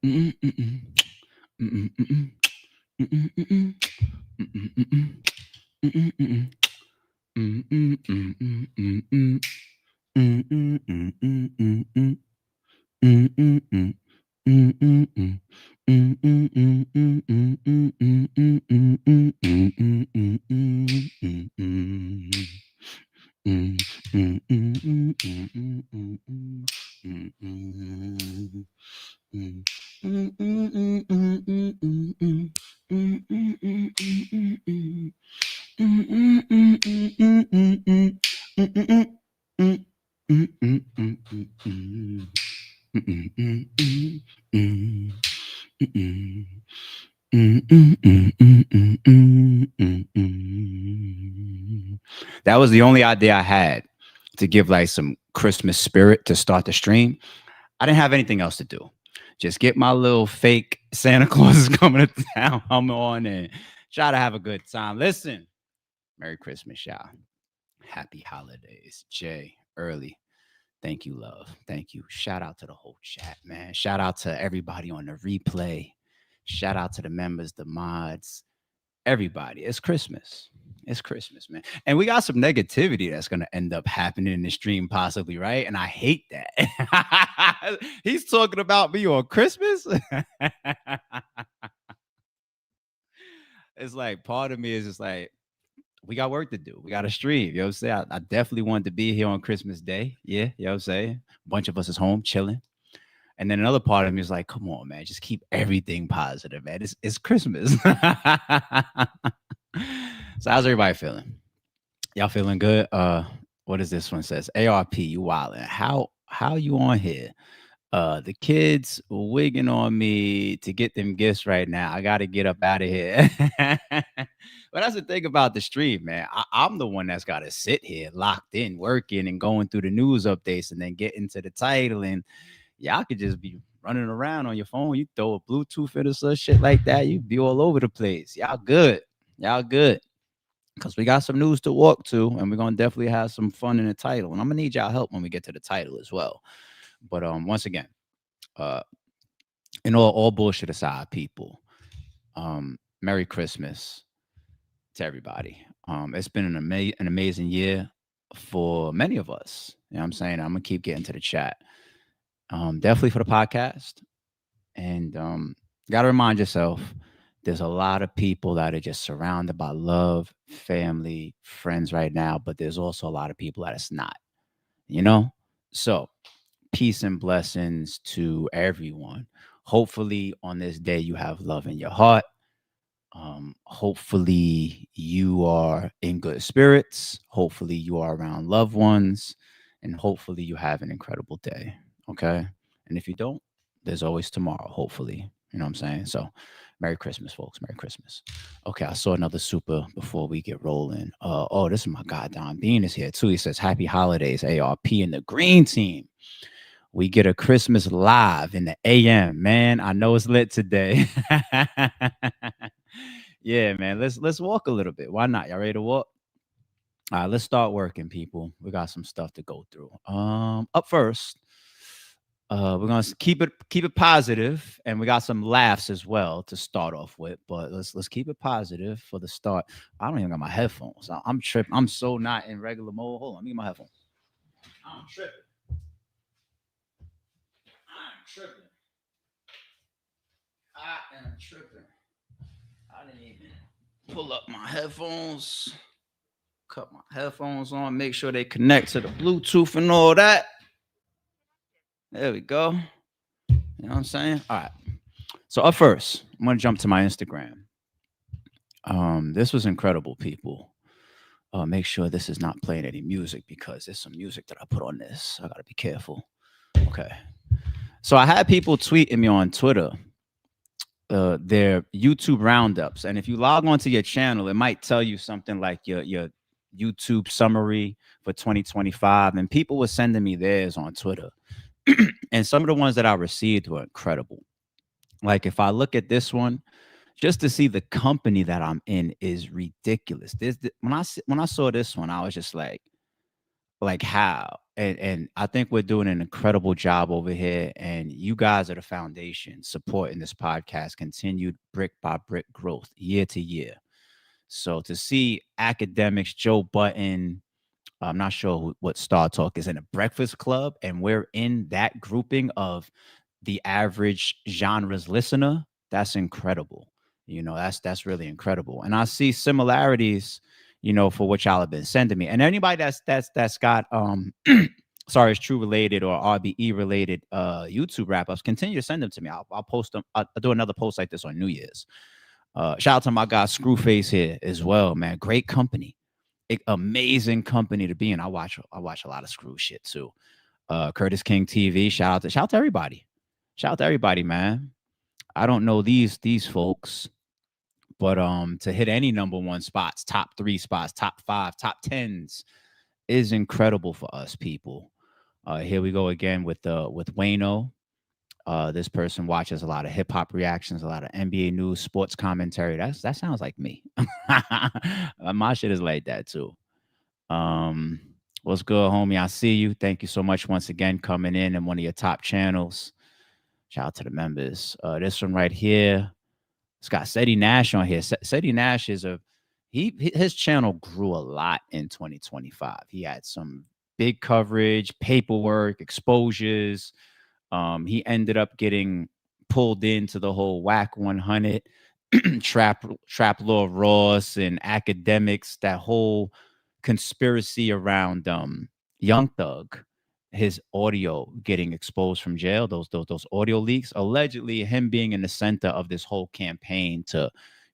Mm, mm, mm. Mm, mm, mm. Mm, mm, mm, mm. Mm, mm, mm, mm. Mm, mm, mm, mm. Mm, mm, mm, mm, mm, mm. Mm, mm, mm, mm, mm, mm. Mm, mm, mm. Mm, mm, mm. Mm, mm, mm, mm, mm, mm, mm, mm, mm, mm, mm, mm, mm, mm, mm, mm. Mm, mm, mm, mm, mm, mm, mm, mm, mm, mm. Mm. Mm, mm, mm, mm, mm, mm, mm. Mm, mm, mm, mm, mm, mm. Mm, mm, mm, mm, mm, mm, mm. Mm, mm, mm. Mm, mm, mm, mm, mm, mm. Mm, mm, mm, mm, mm. Mm, mm, mm, mm, mm, mm, mm, mm, mm. That was the only idea I had to give like some Christmas spirit to start the stream. I didn't have anything else to do. Just get my little fake Santa Claus is coming to town. I'm on and try to have a good time. Listen, Merry Christmas, y'all. Happy holidays. Jay, early. Thank you, love. Thank you. Shout out to the whole chat, man. Shout out to everybody on the replay. Shout out to the members, the mods, everybody. It's Christmas. It's Christmas, man. And we got some negativity that's going to end up happening in the stream, possibly, right? And I hate that. He's talking about me on Christmas. It's like part of me is just like, we got work to do. We got to stream. You know what I'm saying? I definitely wanted to be here on Christmas Day. Yeah, you know what I'm saying? A bunch of us is home chilling. And then another part of me is like, come on, man, just keep everything positive, man. It's Christmas. So how's everybody feeling? Y'all feeling good? What is this one says? ARP, you wildin'. How you on here? The kids wigging on me to get them gifts right now. I gotta get up out of here. But that's the thing about the stream, man. I'm the one that's gotta sit here locked in, working and going through the news updates and then get into the title. And y'all could just be running around on your phone. You throw a Bluetooth in or some shit like that, you be all over the place. Y'all good. Y'all good. Because we got some news to walk to, and we're gonna definitely have some fun in the title. And I'm gonna need y'all help when we get to the title as well. But once again, uh, and all bullshit aside, people, Merry Christmas to everybody. It's been an amazing year for many of us. You know what I'm saying? I'm gonna keep getting to the chat. Definitely for the podcast. And gotta remind yourself, there's a lot of people that are just surrounded by love, family, friends right now, but there's also a lot of people that it's not, you know? So peace and blessings to everyone. Hopefully on this day you have love in your heart. Hopefully you are in good spirits. Hopefully you are around loved ones, and hopefully you have an incredible day. Okay. And if you don't, there's always tomorrow, hopefully. You know what I'm saying? So Merry Christmas, folks. Merry Christmas. Okay, I saw another super before we get rolling. Oh, this is my guy Don Bean is here too. He says, Happy holidays, ARP and the green team. We get a Christmas live in the AM, man. I know it's lit today. Yeah, man. Let's walk a little bit. Why not? Y'all ready to walk? All right, let's start working, people. We got some stuff to go through. Up first, we're gonna keep it positive, and we got some laughs as well to start off with. But let's keep it positive for the start. I don't even got my headphones. I'm tripping. I'm so not in regular mode. Hold on, let me get my headphones. I'm tripping. I'm tripping. I am tripping. I didn't even pull up my headphones. Cut my headphones on. Make sure they connect to the Bluetooth and all that. There we go. You know what I'm saying? All right. So up first, I'm gonna jump to my Instagram. This was incredible, people. Make sure this is not playing any music because there's some music that I put on this. I gotta be careful. Okay. So I had people tweeting me on Twitter their YouTube roundups, and if you log onto your channel, it might tell you something like your YouTube summary for 2025, and people were sending me theirs on Twitter, and some of the ones that I received were incredible. Like if I look at this one, just to see the company that I'm in is ridiculous. When I saw this one, I was just like, Like how? And I think we're doing an incredible job over here. And you guys are the foundation supporting this podcast, continued brick by brick growth year to year. So to see academics, Joe Button, I'm not sure what Star Talk is in a Breakfast Club, and we're in that grouping of the average genres listener. That's incredible. That's really incredible. And I see similarities, for what y'all have been sending me. And anybody that's got sorry, it's true related or RBE related YouTube wrap ups, continue to send them to me. I'll post them. I'll do another post like this on New Year's. Shout out to my guy Screwface here as well, man. Great company, amazing company to be in. I watch a lot of Screw shit too. Curtis King TV. Shout out to everybody. Shout out to everybody, man. I don't know these folks, but to hit any number one spots, top 3 spots, top 5, top 10s is incredible for us people. Here we go again with Wayno. This person watches a lot of hip hop reactions, a lot of NBA news, sports commentary. That sounds like me. My shit is like that too. Um, what's good, homie? I see you. Thank you so much once again coming in one of your top channels. Shout out to the members. This one right here, it's got Seti Nash on here. Seti Nash is his channel grew a lot in 2025. He had some big coverage, paperwork, exposures. He ended up getting pulled into the whole whack 100 trap law Ross and academics, that whole conspiracy around Young Thug, his audio getting exposed from jail, those audio leaks, allegedly him being in the center of this whole campaign to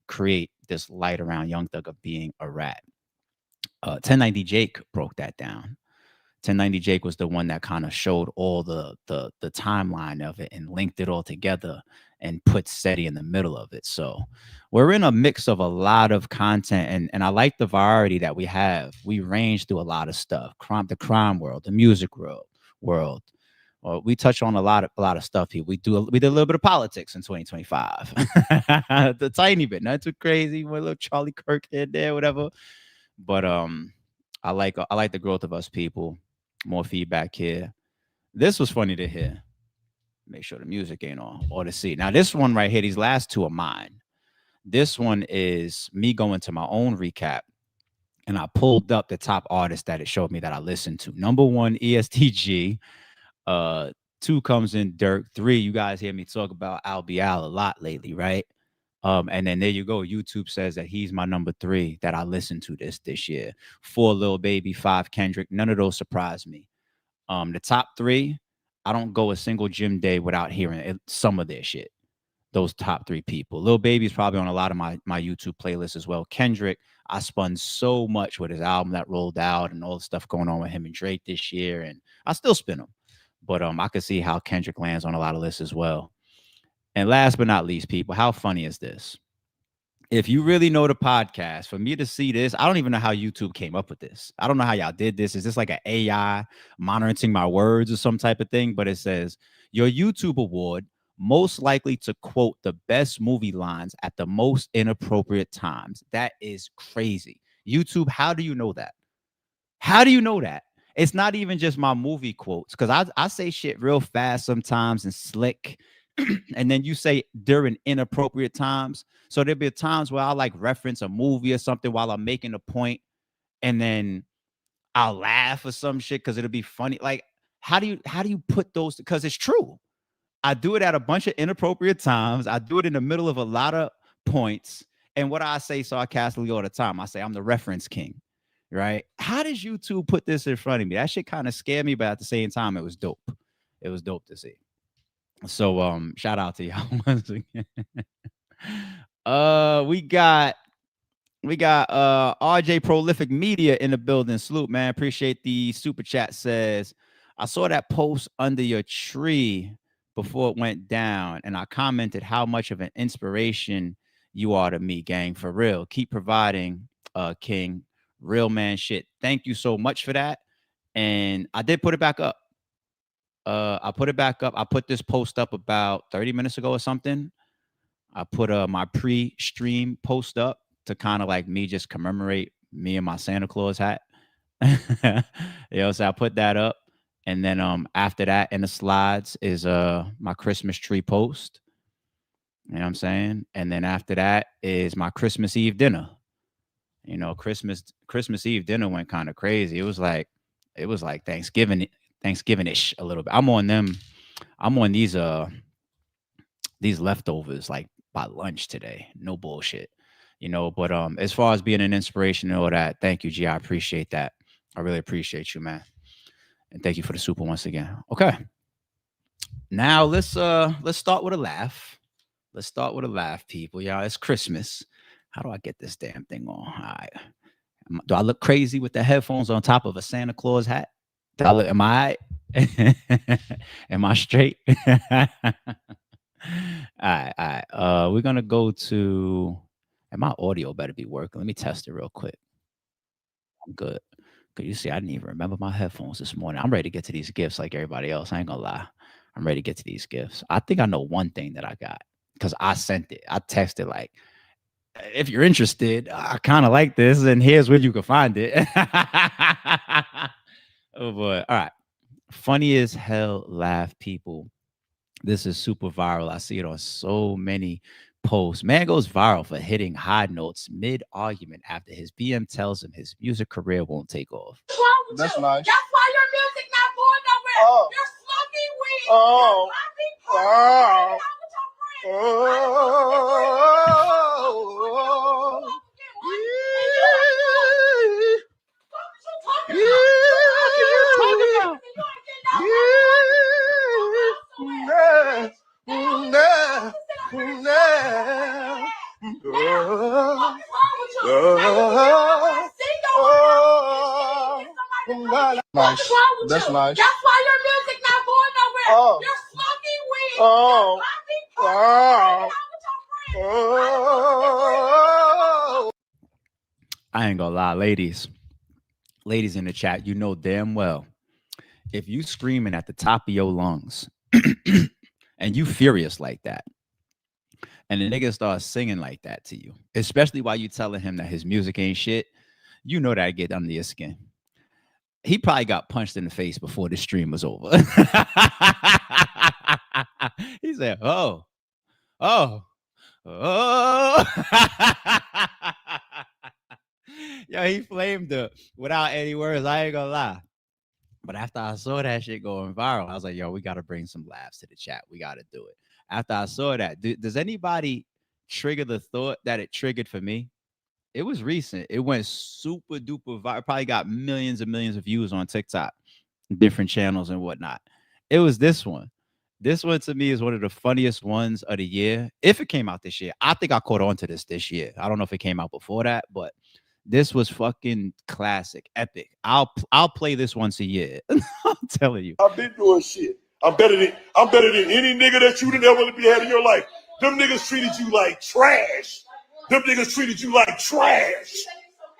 create this light around Young Thug of being a rat. 1090 Jake broke that down. 1090 Jake was the one that kind of showed all the timeline of it and linked it all together and put SETI in the middle of it. So we're in a mix of a lot of content, and I like the variety that we have. We range through a lot of stuff: the crime world, the music world. We touch on a lot of stuff here. We did a little bit of politics in 2025, the tiny bit, not too crazy. With a little Charlie Kirk in there, whatever. But I like the growth of us people. More feedback here. This was funny to hear. Make sure the music ain't on or to see. Now this one right here, these last two are mine. This one is me going to my own recap, and I pulled up the top artists that it showed me that I listened to. Number 1, ESTG. 2 comes in Dirk. 3, you guys hear me talk about Al a lot lately, right? And then there you go. YouTube says that he's my number 3 that I listened to this year. 4, Lil Baby. 5, Kendrick. None of those surprised me. The top 3, I don't go a single gym day without hearing some of their shit. Those top 3 people. Lil Baby's probably on a lot of my YouTube playlists as well. Kendrick, I spun so much with his album that rolled out and all the stuff going on with him and Drake this year, and I still spin him. But I could see how Kendrick lands on a lot of lists as well. And last but not least, people, how funny is this? If you really know the podcast, for me to see this, I don't even know how YouTube came up with this. I don't know how y'all did this. Is this like an AI monitoring my words or some type of thing? But it says your YouTube award, most likely to quote the best movie lines at the most inappropriate times. That is crazy. YouTube, how do you know that? How do you know that? It's not even just my movie quotes, because I say shit real fast sometimes and slick. And then you say during inappropriate times. So there'll be times where I like reference a movie or something while I'm making a point, and then I'll laugh or some shit because it'll be funny. Like, how do you put those? Because it's true. I do it at a bunch of inappropriate times. I do it in the middle of a lot of points. And what I say sarcastically all the time, I say I'm the reference king. Right? How does YouTube put this in front of me? That shit kind of scared me, but at the same time, it was dope. It was dope to see. So shout out to y'all once again. We got RJ Prolific Media in the building. Salute, man. Appreciate the super chat. Says, I saw that post under your tree before it went down, and I commented how much of an inspiration you are to me, gang. For real. Keep providing, King. Real man shit. Thank you so much for that. And I did put it back up. I put it back up. I put this post up about 30 minutes ago or something. I put my pre-stream post up to kind of like me just commemorate me and my Santa Claus hat. So I put that up. And then after that in the slides is my Christmas tree post. You know what I'm saying? And then after that is my Christmas Eve dinner. Christmas Eve dinner went kind of crazy. It was like Thanksgiving-ish a little bit. I'm on these leftovers like by lunch today. No bullshit. But as far as being an inspiration and all that, thank you, G. I appreciate that. I really appreciate you, man. And thank you for the super once again. Okay. Now let's start with a laugh. Let's start with a laugh, people. Y'all, it's Christmas. How do I get this damn thing on? All right. Do I look crazy with the headphones on top of a Santa Claus hat? Am I all right? Am I straight? All right, all right. We're gonna go to, and my audio better be working. Let me test it real quick. I'm good. Cause you see, I didn't even remember my headphones this morning. I'm ready to get to these gifts like everybody else. I ain't gonna lie. I'm ready to get to these gifts. I think I know one thing that I got because I sent it. I texted like, if you're interested, I kind of like this, and here's where you can find it. Oh boy. All right. Funny as hell laugh, people. This is super viral. I see it on so many posts. Man goes viral for hitting high notes mid argument after his BM tells him his music career won't take off. That's nice. That's why your music not going nowhere. Oh. You're smoking weed. Oh. Nice. That's nice. That's why your music not going nowhere. Oh. You're smoking weed. Oh. I ain't gonna lie, ladies in the chat, you know damn well if you screaming at the top of your lungs and you furious like that, and the nigga starts singing like that to you, especially while you telling him that his music ain't shit, you know that get under your skin. He probably got punched in the face before the stream was over. He said, oh. Yo, he flamed her without any words. I ain't gonna lie. But after I saw that shit going viral, I was like, yo, we got to bring some laughs to the chat. We got to do it. After I saw that, does anybody trigger the thought that it triggered for me? It was recent. It went super duper viral. Probably got millions and millions of views on TikTok, different channels and whatnot. It was this one. This one to me is one of the funniest ones of the year. If it came out this year, I think I caught on to this year. I don't know if it came out before that, but this was fucking classic, epic. I'll play this once a year. I'm telling you. I've been doing shit. I'm better than any nigga that you didn't ever had in your life. Them niggas treated you like trash. Them niggas treated you like trash.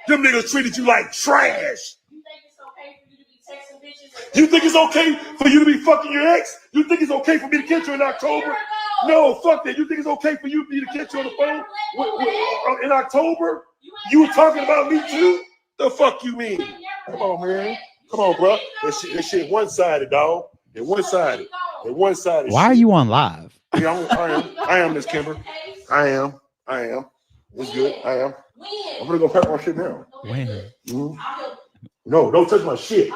Them niggas treated you like trash. You think it's okay for you to be fucking your ex? You think it's okay for me to catch you in October? No, fuck that. You think it's okay for you to catch you on the phone in October? You were talking about me too? The fuck you mean? Come on, man. Come on, bro. That shit one-sided, dog. And one-sided. And one-sided. Why are you on live? Yeah, I am, Miss Kimber. I am. It's good. I am. I'm gonna go pack my shit now. When? Mm-hmm. No, don't touch my shit.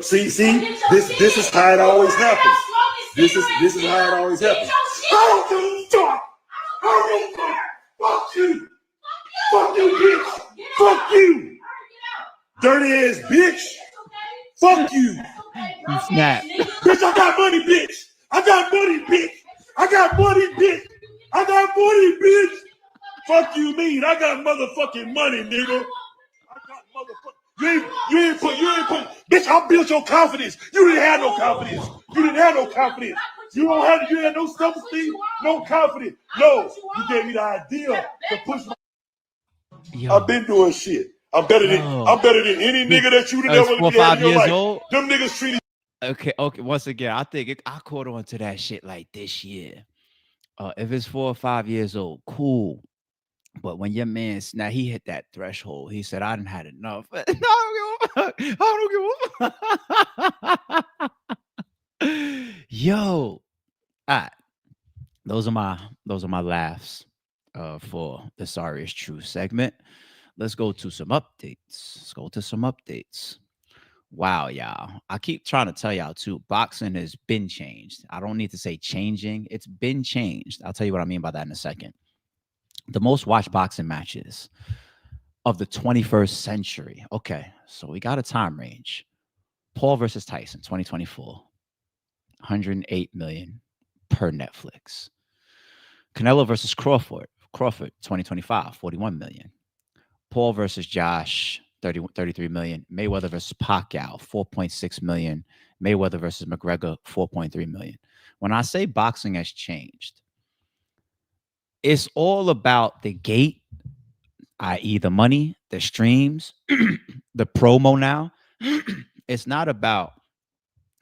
See, this is how it always happens. This is how it always happens. I don't talk. Fuck you. Fuck you, bitch. Fuck you. Dirty ass bitch. Fuck you. Snap. Bitch, I got money, bitch. I got money, bitch. I got money, bitch. I got money, bitch. Fuck you mean? I got motherfucking money, nigga. I got motherfucking. You ain't put. Bitch, I built your confidence. You didn't have no confidence. You had no self-esteem, no confidence. No, you gave me the idea to push my. Yo. I've been doing shit. I'm better than any nigga that you didn't ever 4 or 5 years old. Them niggas treated. Okay. Once again, I think I caught on to that shit like this year. If it's 4 or 5 years old, cool. But when your man, now he hit that threshold, he said, I done had enough. No, I don't give a Yo. All right. Those are my laughs for the Sorry is True segment. Let's go to some updates. Wow, y'all. I keep trying to tell y'all too, boxing has been changed. I don't need to say changing. It's been changed. I'll tell you what I mean by that in a second. The most watched boxing matches of the 21st century. Okay, so we got a time range. Paul versus Tyson, 2024, 108 million per Netflix. Canelo versus Crawford, 2025, 41 million. Paul versus Josh, 33 million. Mayweather versus Pacquiao, 4.6 million. Mayweather versus McGregor, 4.3 million. When I say boxing has changed, it's all about the gate, i.e., the money, the streams, the promo now. It's not about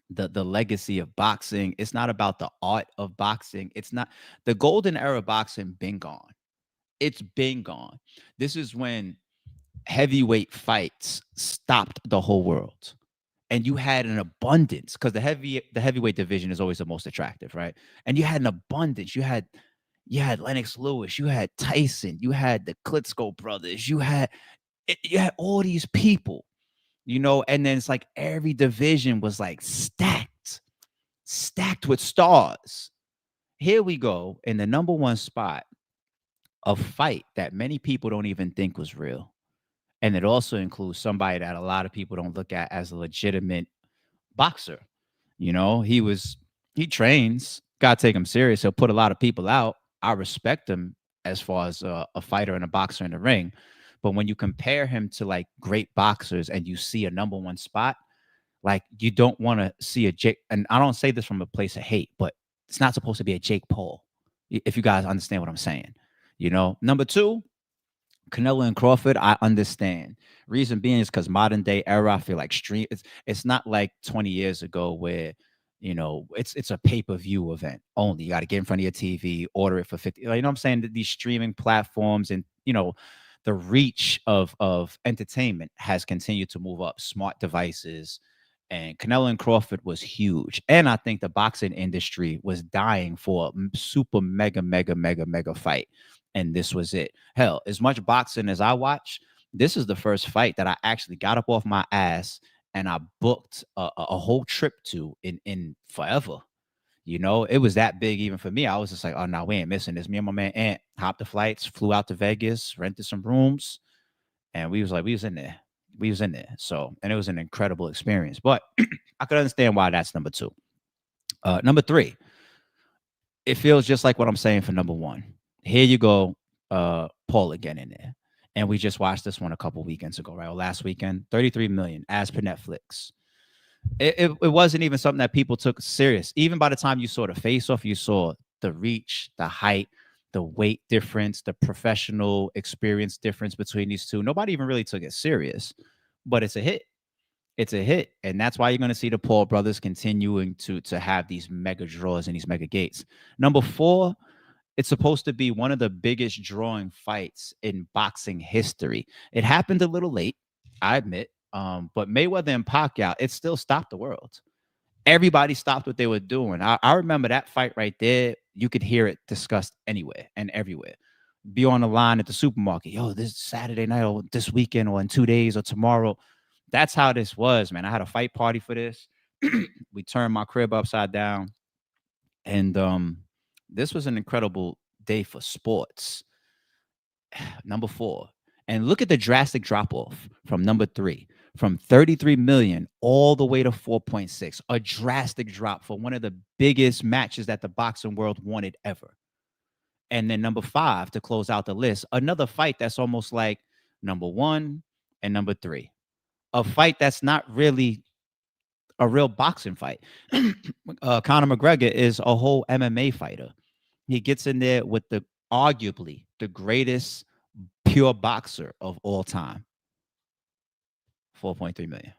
the legacy of boxing. It's not about the art of boxing. It's not the golden era of boxing been gone. It's been gone. This is when heavyweight fights stopped the whole world. And you had an abundance because the heavyweight division is always the most attractive, right? And you had an abundance. You had Lennox Lewis, you had Tyson, you had the Klitschko brothers, you had all these people, and then it's like every division was like stacked with stars. Here we go in the number one spot, a fight that many people don't even think was real. And it also includes somebody that a lot of people don't look at as a legitimate boxer. He trains, gotta take him serious. He'll put a lot of people out. I respect him as far as a fighter and a boxer in the ring. But when you compare him to like great boxers and you see a number one spot, like you don't want to see a Jake. And I don't say this from a place of hate, but it's not supposed to be a Jake Paul. If you guys understand what I'm saying, Number two, Canelo and Crawford, I understand. Reason being is because modern day era, I feel like it's not like 20 years ago where it's a pay-per-view event only. You got to get in front of your TV, order it for 50. You know what I'm saying? These streaming platforms and the reach of entertainment has continued to move up. Smart devices. And Canelo and Crawford was huge. And I think the boxing industry was dying for a super mega, mega, mega, mega fight. And this was it. Hell, as much boxing as I watch, this is the first fight that I actually got up off my ass and I booked a whole trip to in forever. It was that big even for me. I was just like, oh, no, we ain't missing this. Me and my man Ant hopped the flights, flew out to Vegas, rented some rooms, and we was in there. So, and it was an incredible experience. But I could understand why that's number two. Number three, it feels just like what I'm saying for number one. Here you go, Paul again in there. And we just watched this one a couple weekends ago, right? Or last weekend, 33 million as per Netflix. It wasn't even something that people took serious. Even by the time you saw the face-off, you saw the reach, the height, the weight difference, the professional experience difference between these two. Nobody even really took it serious, but it's a hit. It's a hit. And that's why you're going to see the Paul brothers continuing to have these mega draws and these mega gates. Number four, it's supposed to be one of the biggest drawing fights in boxing history. It happened a little late, I admit. But Mayweather and Pacquiao, it still stopped the world. Everybody stopped what they were doing. I remember that fight right there. You could hear it discussed anywhere and everywhere. Be on the line at the supermarket. Yo, this Saturday night or this weekend or in 2 days or tomorrow. That's how this was, man. I had a fight party for this. We turned my crib upside down. And this was an incredible day for sports. Number four. And look at the drastic drop off from number three, from 33 million all the way to 4.6. A drastic drop for one of the biggest matches that the boxing world wanted ever. And then number five, to close out the list, another fight that's almost like number one and number three. A fight that's not really a real boxing fight. Conor McGregor is a whole MMA fighter. He gets in there with arguably the greatest pure boxer of all time. 4.3 million.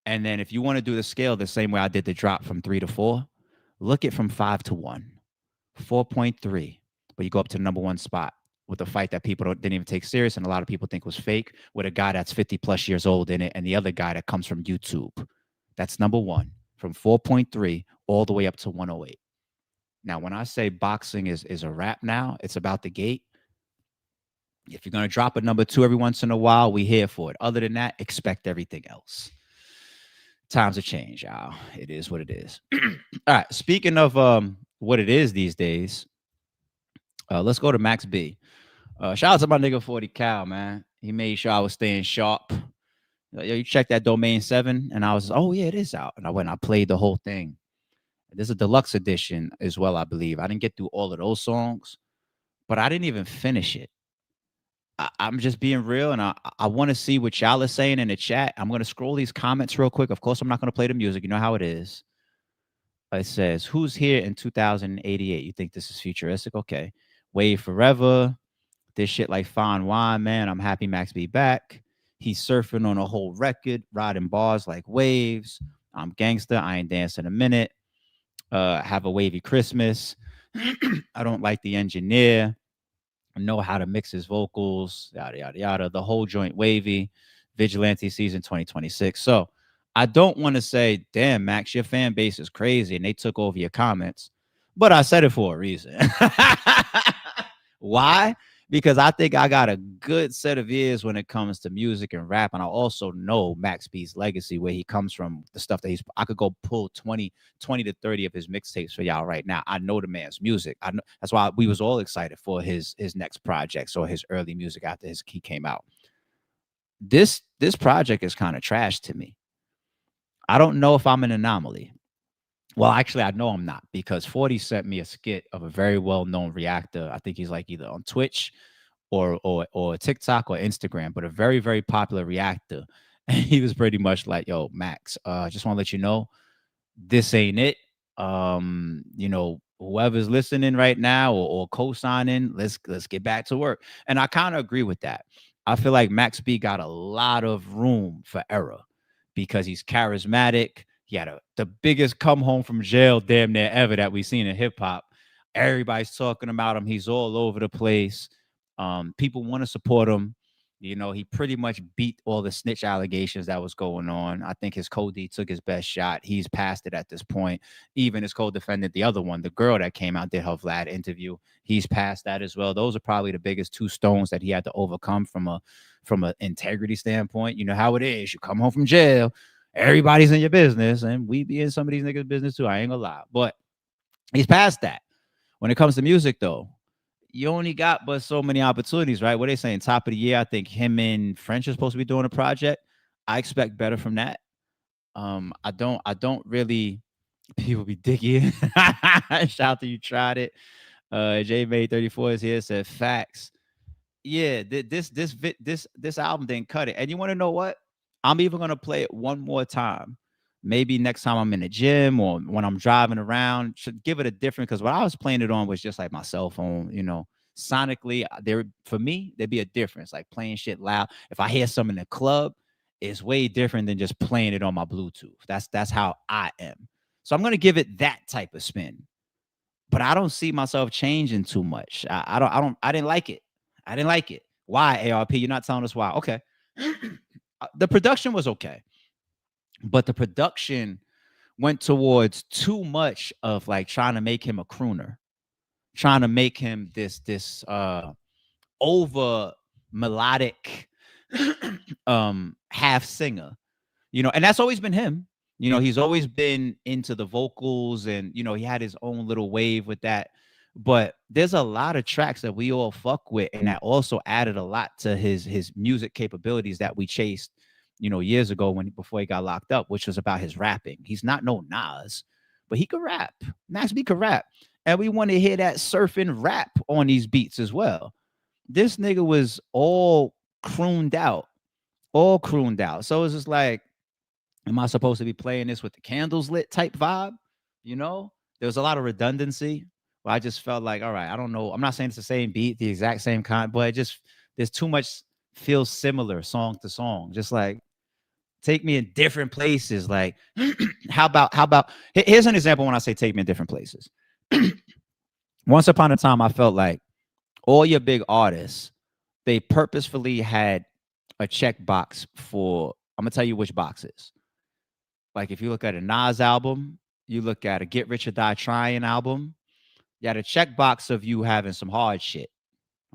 And then if you want to do the scale the same way I did the drop from 3 to 4, look at from 5 to 1. 4.3. But you go up to the number one spot. with a fight that people didn't even take serious and a lot of people think was fake, with a guy that's 50 plus years old in it, and the other guy that comes from YouTube. That's number one, from 4.3 all the way up to 108. Now, when I say boxing is a wrap now, it's about the gate. If you're going to drop a number two every once in a while, we here for it. Other than that, expect everything else. Times have changed, y'all. It is what it is. All right. Speaking of what it is these days, let's go to Max B. Shout out to my nigga 40 Cal, man. He made sure I was staying sharp. Yo, you check that Domain 7, and I was, oh yeah, it is out. And I went, I played the whole thing. There's a deluxe edition as well, I believe. I didn't get through all of those songs, but I didn't even finish it. I'm just being real, and I want to see what y'all are saying in the chat. I'm going to scroll these comments real quick. Of course, I'm not going to play the music. You know how it is. It says, who's here in 2088? You think this is futuristic? Okay. Wave Forever. This shit like fine wine, man. I'm happy Max be back. He's surfing on a whole record, riding bars like waves. I'm gangster. I ain't dancing a minute. Have a wavy Christmas. I don't like the engineer. Know how to mix his vocals, yada, yada, yada. The whole joint wavy. Vigilante season 2026. So I don't want to say, damn, Max, your fan base is crazy and they took over your comments. But I said it for a reason. Why? Because I think I got a good set of ears when it comes to music and rap. And I also know Max B's legacy, where he comes from, the stuff that I could go pull 20 to 30 of his mixtapes for y'all right now. I know the man's music. I know, that's why we was all excited for his next projects or his early music after he came out. This project is kind of trash to me. I don't know if I'm an anomaly. Well, actually, I know I'm not, because 40 sent me a skit of a very well-known reactor. I think he's like either on Twitch or TikTok or Instagram, but a very, very popular reactor. And he was pretty much like, yo, Max, just want to let you know, this ain't it. You know, whoever's listening right now or co-signing, let's get back to work. And I kind of agree with that. I feel like Max B got a lot of room for error because he's charismatic. He had the biggest come home from jail damn near ever that we've seen in hip hop. Everybody's talking about him. He's all over the place. People want to support him. You know, he pretty much beat all the snitch allegations that was going on. I think his co-D took his best shot. He's past it at this point. Even his co-defendant, the other one, the girl that came out, did her Vlad interview, he's past that as well. Those are probably the biggest two stones that he had to overcome from an integrity standpoint. You know how it is. You come home from jail, everybody's in your business, and we be in some of these niggas' business too. I ain't gonna lie. But he's past that. When it comes to music, though, you only got but so many opportunities, right? What are they saying? Top of the year, I think him and French are supposed to be doing a project. I expect better from that. I don't really, people be digging. Shout out to you, tried it. J May 34 is here, said facts. Yeah, this album didn't cut it. And you want to know what? I'm even gonna play it one more time. Maybe next time I'm in the gym or when I'm driving around, should give it a different, because what I was playing it on was just like my cell phone, you know. Sonically, for me, there'd be a difference. Like playing shit loud. If I hear something in the club, it's way different than just playing it on my Bluetooth. That's how I am. So I'm gonna give it that type of spin. But I don't see myself changing too much. I didn't like it. I didn't like it. Why, ARP? You're not telling us why. Okay. The production was okay, but the production went towards too much of like trying to make him a crooner, trying to make him this over melodic half singer, you know. And that's always been him. You know, he's always been into the vocals, and you know, he had his own little wave with that. But there's a lot of tracks that we all fuck with, and that also added a lot to his music capabilities that we chased, you know, years ago before he got locked up, which was about his rapping. He's not no Nas, but he could rap. Max B could rap, and we want to hear that surfing rap on these beats as well. This nigga was all crooned out. So it's just like, am I supposed to be playing this with the candles lit type vibe? You know, there was a lot of redundancy. Well, I just felt like, all right, I don't know. I'm not saying it's the same beat, the exact same kind, but there's too much feels similar song to song. Just like, take me in different places. Like, how about, here's an example when I say take me in different places. Once upon a time, I felt like all your big artists, they purposefully had a checkbox for. I'm gonna tell you which boxes. Like if you look at a Nas album, you look at a Get Rich or Die Trying album, you got a checkbox of you having some hard shit.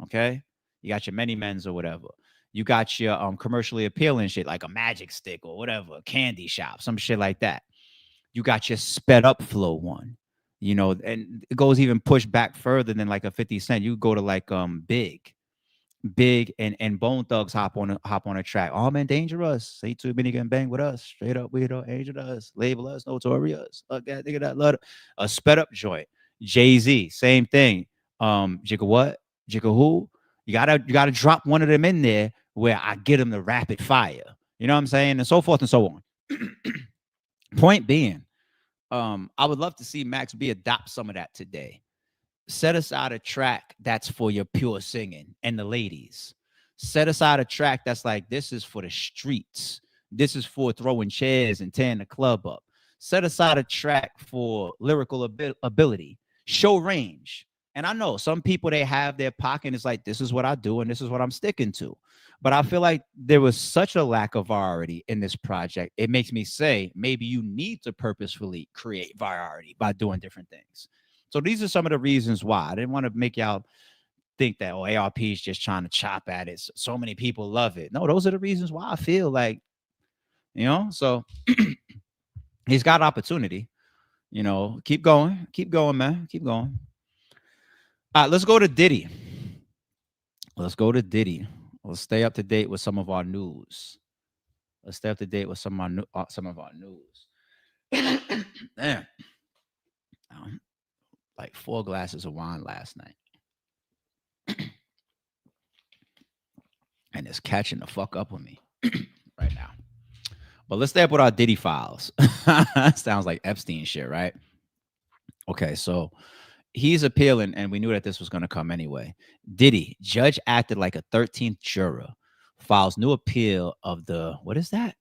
Okay, you got your many men's or whatever. You got your commercially appealing shit like a Magic Stick or whatever, a candy shop, some shit like that. You got your sped up flow one, and it goes even pushed back further than like a 50 Cent. You go to like Big and Bone Thugs hop on a track. Oh man, dangerous. Say too many can bang with us. Straight up, we don't angel us. Label us notorious. Look at nigga that love a sped up joint. Jay-Z, same thing. Jigga what? Jigga who? You gotta drop one of them in there where I get them the rapid fire. You know what I'm saying? And so forth and so on. Point being, I would love to see Max B adopt some of that today. Set aside a track that's for your pure singing and the ladies. Set aside a track that's like, this is for the streets. This is for throwing chairs and tearing the club up. Set aside a track for lyrical ability. Show range. And I know some people, they have their pocket and it's like, this is what I do and this is what I'm sticking to. But I feel like there was such a lack of variety in this project. It makes me say maybe you need to purposefully create variety by doing different things. So these are some of the reasons why. I didn't want to make y'all think that, oh, ARP is just trying to chop at it. So many people love it. No, those are the reasons why I feel like, so he's got opportunity. Keep going, man. Keep going. All right, let's go to Diddy. Let's stay up to date with some of our news. Damn. Like 4 glasses of wine last night. And it's catching the fuck up with me right now. But let's stay up with our Diddy files. Sounds like Epstein shit, right? Okay, so he's appealing, and we knew that this was going to come anyway. Diddy, judge acted like a 13th juror, files new appeal of the, what is that?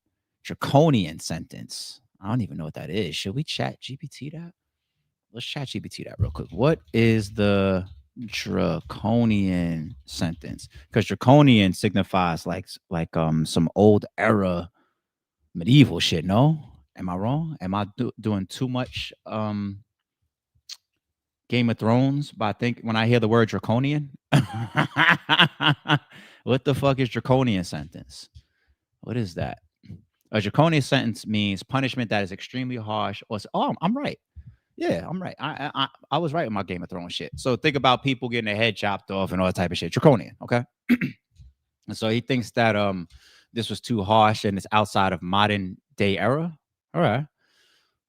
Draconian sentence. I don't even know what that is. Should we chat GPT that? Let's chat GPT that real quick. What is the draconian sentence? Because draconian signifies like some old era medieval shit. No, am I wrong? Am I doing too much Game of Thrones? But I think when I hear the word draconian, what the fuck is draconian sentence? What is that? A draconian sentence means punishment that is extremely harsh. I'm right. Yeah, I'm right. I was right with my Game of Thrones shit. So think about people getting their head chopped off and all that type of shit. Draconian, okay? And so he thinks that this was too harsh and it's outside of modern day era. All right.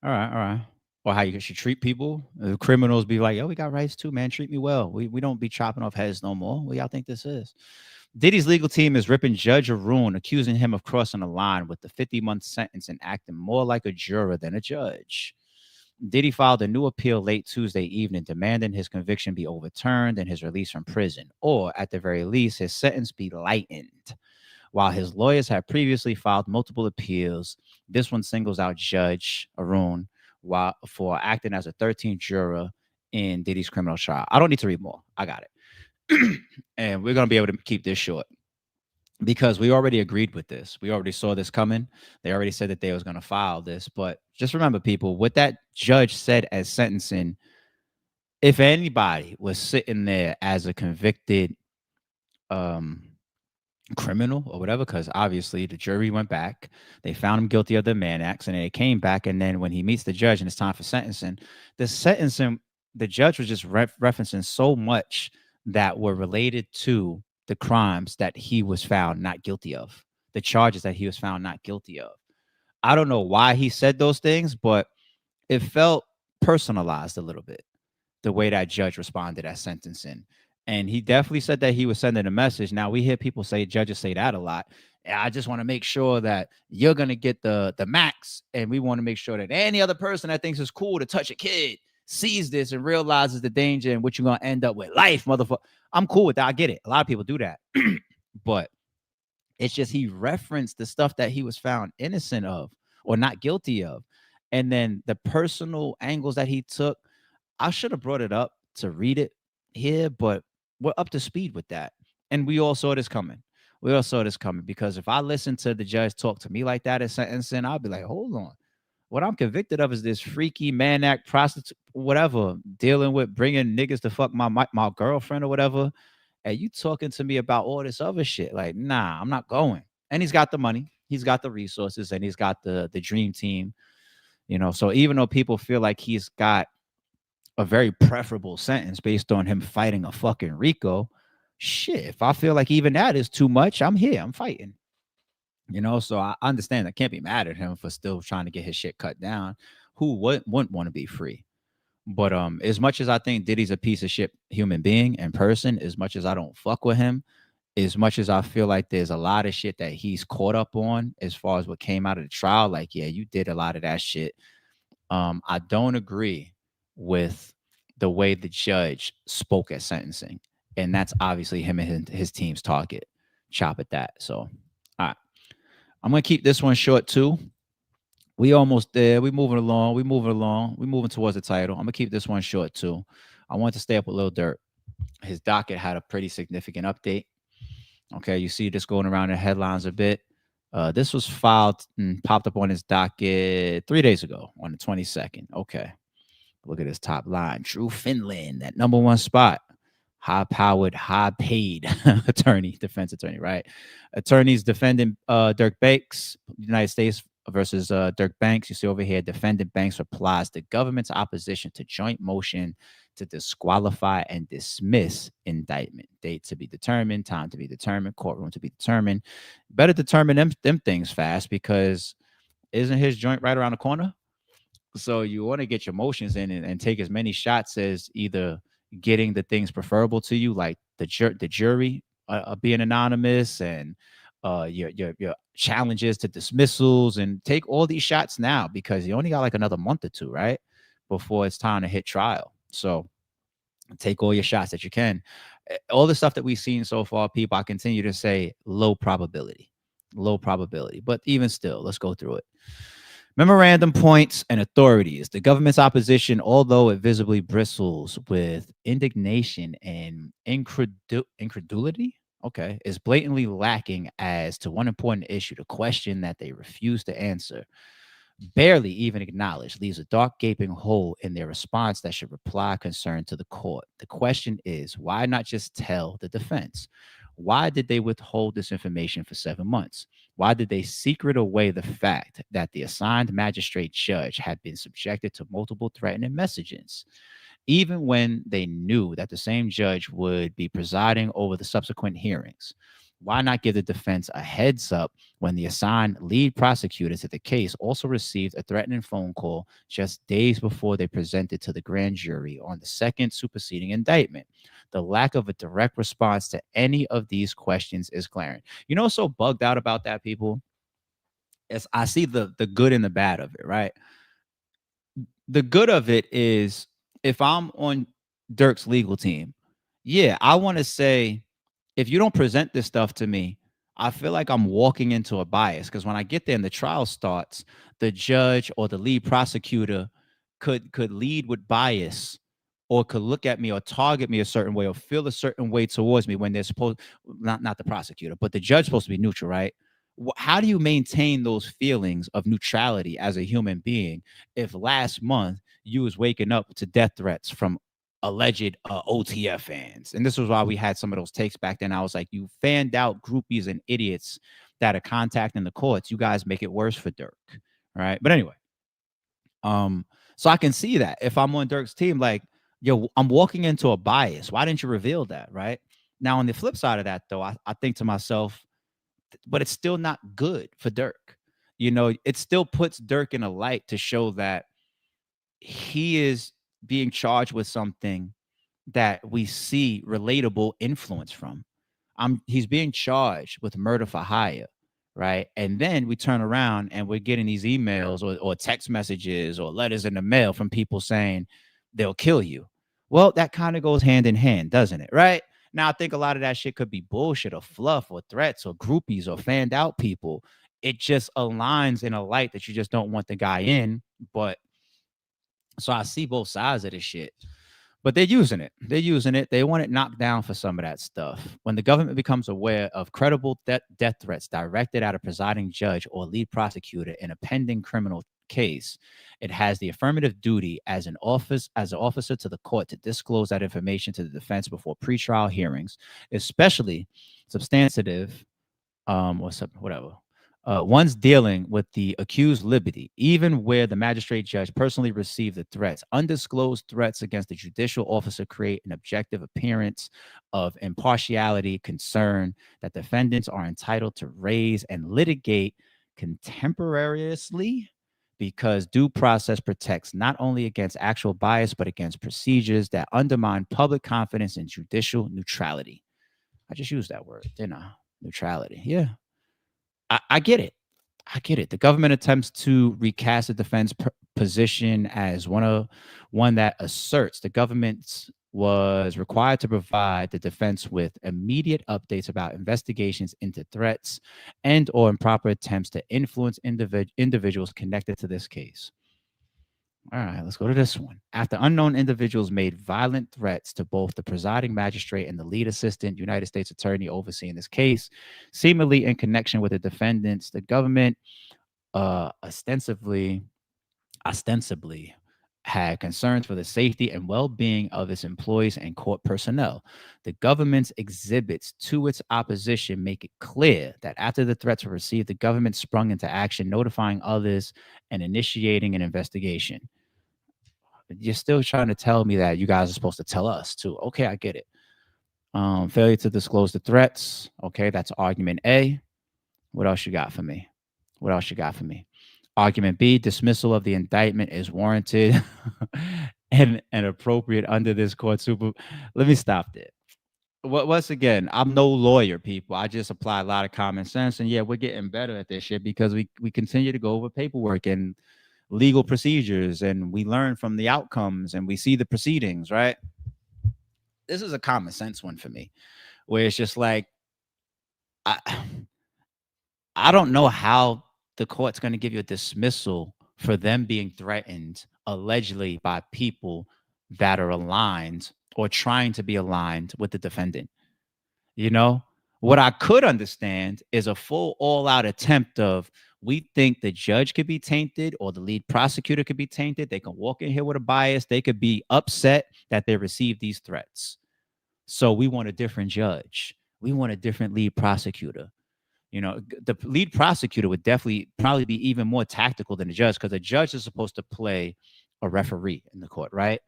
Or how you should treat people. Criminals be like, yo, we got rights too, man. Treat me well. We don't be chopping off heads no more. What y'all think this is? Diddy's legal team is ripping Judge Arun, accusing him of crossing the line with the 50-month sentence and acting more like a juror than a judge. Diddy filed a new appeal late Tuesday evening, demanding his conviction be overturned and his release from prison, or at the very least, his sentence be lightened. While his lawyers had previously filed multiple appeals, this one singles out Judge Arun for acting as a 13th juror in Diddy's criminal trial. I don't need to read more. I got it. And we're going to be able to keep this short because we already agreed with this. We already saw this coming. They already said that they was going to file this. But just remember, people, what that judge said as sentencing, if anybody was sitting there as a convicted criminal or whatever, because obviously the jury went back, they found him guilty of the Mann Acts, and they came back, and then when he meets the judge and it's time for sentencing, the judge was just referencing so much that were related to the crimes that he was found not guilty of, the charges that he was found not guilty of. I don't know why he said those things, but it felt personalized a little bit, the way that judge responded at sentencing. And he definitely said that he was sending a message. Now, we hear people say, judges say that a lot. And I just want to make sure that you're going to get the max. And we want to make sure that any other person that thinks it's cool to touch a kid sees this and realizes the danger and what you're going to end up with. Life, motherfucker. I'm cool with that. I get it. A lot of people do that. But it's just he referenced the stuff that he was found innocent of or not guilty of. And then the personal angles that he took, I should have brought it up to read it here, but we're up to speed with that. And we all saw this coming. We all saw this coming because if I listen to the judge talk to me like that at sentencing, I'll be like, hold on. What I'm convicted of is this freaky man act, prostitute, whatever, dealing with bringing niggas to fuck my girlfriend or whatever. And you talking to me about all this other shit? Like, nah, I'm not going. And he's got the money, he's got the resources, and he's got the dream team. So even though people feel like he's got a very preferable sentence based on him fighting a fucking Rico, shit, if I feel like even that is too much, I'm here, I'm fighting. So I understand I can't be mad at him for still trying to get his shit cut down. Who wouldn't want to be free? But as much as I think Diddy's a piece of shit human being and person, as much as I don't fuck with him, as much as I feel like there's a lot of shit that he's caught up on as far as what came out of the trial, like, yeah, you did a lot of that shit. I don't agree with the way the judge spoke at sentencing. And that's obviously him and his team's target. Chop at that. So, all right. I'm going to keep this one short too. We almost there. We moving along. We moving towards the title. I'm going to keep this one short too. I want to stay up with Lil Durk. His docket had a pretty significant update. Okay, you see this going around in headlines a bit. This was filed and popped up on his docket 3 days ago on the 22nd. Okay. Look at his top line. Drew Finland, that number one spot. High-powered, high-paid defense attorney, right? Attorneys defending Dirk Banks, United States versus Dirk Banks. You see over here, defendant Banks replies the government's opposition to joint motion to disqualify and dismiss indictment. Date to be determined, time to be determined, courtroom to be determined. Better determine them things fast because isn't his joint right around the corner? So you want to get your motions in and take as many shots as either getting the things preferable to you, like the jury being anonymous and your challenges to dismissals, and take all these shots now because you only got like another month or two, right, before it's time to hit trial. So take all your shots that you can. All the stuff that we've seen so far, people, I continue to say low probability, but even still, let's go through it. Memorandum points and authorities. The government's opposition, although it visibly bristles with indignation and incredulity, is blatantly lacking as to one important issue, the question that they refuse to answer, barely even acknowledge, leaves a dark gaping hole in their response that should reply concern to the court. The question is, why not just tell the defense? Why did they withhold this information for 7 months? Why did they secret away the fact that the assigned magistrate judge had been subjected to multiple threatening messages, even when they knew that the same judge would be presiding over the subsequent hearings? Why not give the defense a heads up when the assigned lead prosecutor to the case also received a threatening phone call just days before they presented to the grand jury on the second superseding indictment? The lack of a direct response to any of these questions is glaring. You know what's so bugged out about that, people? Is I see the good and the bad of it, right? The good of it is if I'm on Dirk's legal team, yeah, I want to say, if you don't present this stuff to me, I feel like I'm walking into a bias, because when I get there and the trial starts, the judge or the lead prosecutor could lead with bias, or could look at me or target me a certain way or feel a certain way towards me when they're supposed, not the prosecutor, but the judge supposed to be neutral, right? How do you maintain those feelings of neutrality as a human being if last month you was waking up to death threats from alleged OTF fans? And this was why we had some of those takes back then. I was like, you fanned out groupies and idiots that are contacting the courts. You guys make it worse for Dirk, right? But anyway, so I can see that if I'm on Dirk's team, like, yo, I'm walking into a bias. Why didn't you reveal that, right? Now, on the flip side of that, though, I think to myself, but it's still not good for Dirk. It still puts Dirk in a light to show that he is being charged with something that we see relatable influence from. He's being charged with murder for hire, right? And then we turn around and we're getting these emails or text messages or letters in the mail from people saying they'll kill you. Well, that kind of goes hand in hand, doesn't it? Right? Now, I think a lot of that shit could be bullshit or fluff or threats or groupies or fanned out people. It just aligns in a light that you just don't want the guy in. But so I see both sides of this shit. But they're using it. They're using it. They want it knocked down for some of that stuff. When the government becomes aware of credible death threats directed at a presiding judge or lead prosecutor in a pending criminal case, it has the affirmative duty as an officer to the court to disclose that information to the defense before pretrial hearings, especially substantive or whatever. One's dealing with the accused liberty, even where the magistrate judge personally received the threats. Undisclosed threats against the judicial officer create an objective appearance of impartiality, concern that defendants are entitled to raise and litigate contemporaneously, because due process protects not only against actual bias, but against procedures that undermine public confidence in judicial neutrality. I just used that word, didn't I? Neutrality. Yeah. I get it. I get it. The government attempts to recast the defense position as one that asserts the government was required to provide the defense with immediate updates about investigations into threats and or improper attempts to influence individuals connected to this case. All right, let's go to this one. After unknown individuals made violent threats to both the presiding magistrate and the lead assistant United States attorney overseeing this case, seemingly in connection with the defendants, the government ostensibly had concerns for the safety and well-being of its employees and court personnel. The government's exhibits to its opposition make it clear that after the threats were received, the government sprung into action, notifying others and initiating an investigation. You're still trying to tell me that you guys are supposed to tell us too. Okay, I get it. Failure to disclose the threats. Okay, that's argument A. What else you got for me? What else you got for me? Argument B, dismissal of the indictment is warranted and appropriate under this court super. Let me stop there. Once again, I'm no lawyer, people. I just apply a lot of common sense. And yeah, we're getting better at this shit because we continue to go over paperwork and legal procedures, and we learn from the outcomes and we see the proceedings, right? This is a common sense one for me, where it's just like, I don't know how the court's going to give you a dismissal for them being threatened allegedly by people that are aligned or trying to be aligned with the defendant. You know, what I could understand is a full all-out attempt of, we think the judge could be tainted or the lead prosecutor could be tainted. They can walk in here with a bias. They could be upset that they received these threats. So we want a different judge. We want a different lead prosecutor. You know, the lead prosecutor would definitely probably be even more tactical than the judge, because the judge is supposed to play a referee in the court, right?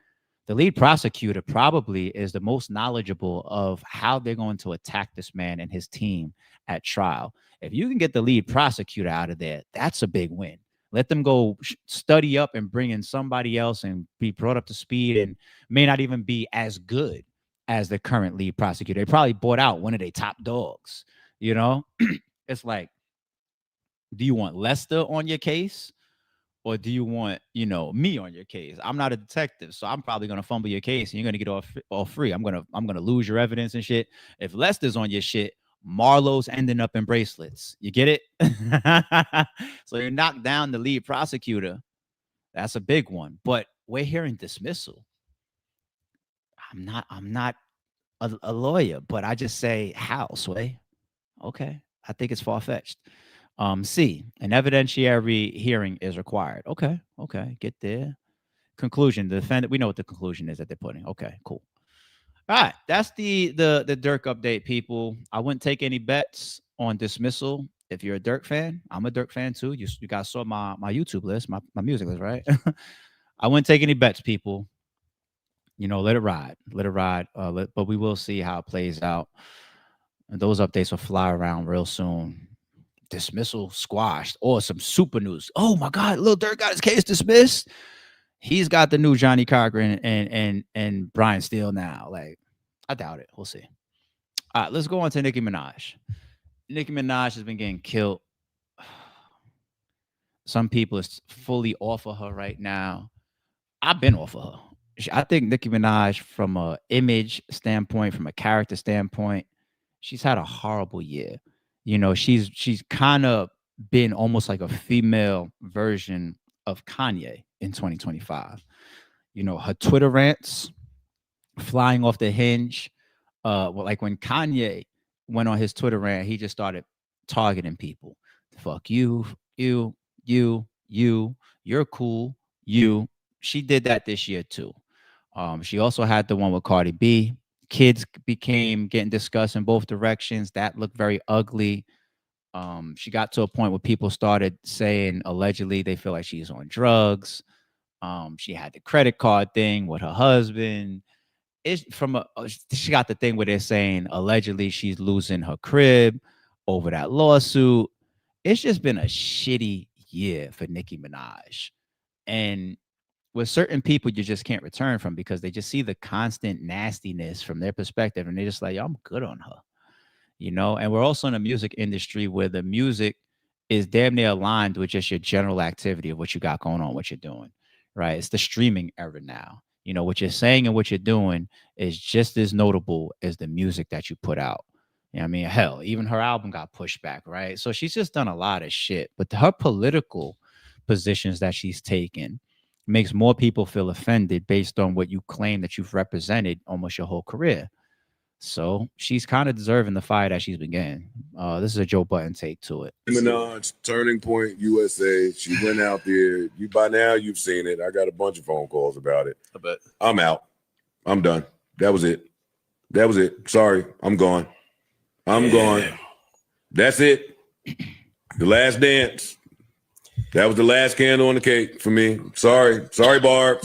The lead prosecutor probably is the most knowledgeable of how they're going to attack this man and his team at trial. If you can get the lead prosecutor out of there, that's a big win. Let them go study up and bring in somebody else and be brought up to speed, and may not even be as good as the current lead prosecutor. They probably bought out one of their top dogs, you know? It's like, do you want Lester on your case, or do you want, you know, me on your case? I'm not a detective, so I'm probably gonna fumble your case and you're gonna get off free. I'm gonna lose your evidence and shit. If Lester's on your shit, Marlowe's ending up in bracelets. You get it? So you knock down the lead prosecutor. That's a big one. But we're hearing dismissal. I'm not a lawyer, but I just say how, Sway. Okay. I think it's far-fetched. C, an evidentiary hearing is required. Okay. Get there. Conclusion. The defendant, we know what the conclusion is that they're putting. Okay, cool. All right. That's the Dirk update, people. I wouldn't take any bets on dismissal. If you're a Dirk fan, I'm a Dirk fan too. You guys saw my YouTube list, my music list, right? I wouldn't take any bets, people. You know, let it ride. But we will see how it plays out. And those updates will fly around real soon. Dismissal squashed, or some super news. Oh my God, Lil Durk got his case dismissed. He's got the new Johnny Cochran and Brian Steele now. Like, I doubt it. We'll see. All right, let's go on to Nicki Minaj. Nicki Minaj has been getting killed. Some people is fully off of her right now. I've been off of her. I think Nicki Minaj, from a image standpoint, from a character standpoint, she's had a horrible year. You know, she's kind of been almost like a female version of Kanye in 2025. You know, her Twitter rants, flying off the hinge. Like when Kanye went on his Twitter rant, he just started targeting people. Fuck you, you, you're cool, you. She did that this year too. She also had the one with Cardi B. Kids became getting discussed in both directions. That looked very ugly. She got to a point where people started saying allegedly they feel like she's on drugs. She had the credit card thing with her husband. It's from a she got the thing where they're saying allegedly she's losing her crib over that lawsuit. It's just been a shitty year for Nicki Minaj. And with certain people, you just can't return from because they just see the constant nastiness from their perspective and they're just like, yo, I'm good on her. And we're also in a music industry where the music is damn near aligned with just your general activity of what you got going on, what you're doing, right? It's the streaming era now. What you're saying and what you're doing is just as notable as the music that you put out. I mean, hell, even her album got pushed back, right? So she's just done a lot of shit. But her political positions that she's taken makes more people feel offended based on what you claim that you've represented almost your whole career. So she's kind of deserving the fire that she's been getting. This is a Joe Budden take to it. Minaj, Turning Point USA. She went out there. By now you've seen it. I got a bunch of phone calls about it. I bet. I'm out. I'm done. That was it. Sorry, I'm gone. I'm gone. That's it. The last dance. That was the last candle on the cake for me. Sorry, Barb.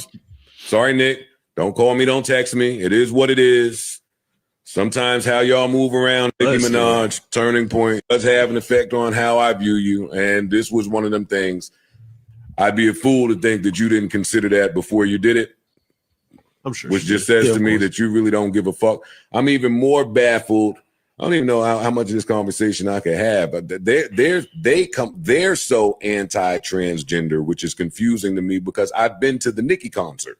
Sorry, Nick. Don't call me. Don't text me. It is what it is. Sometimes how y'all move around, Nicki Minaj, Turning Point, does have an effect on how I view you. And this was one of them things. I'd be a fool to think that you didn't consider that before you did it. I'm sure. Which just says to me that you really don't give a fuck. I'm even more baffled. I don't even know how much of this conversation I could have. But they're so anti-transgender, which is confusing to me because I've been to the Nicki concert.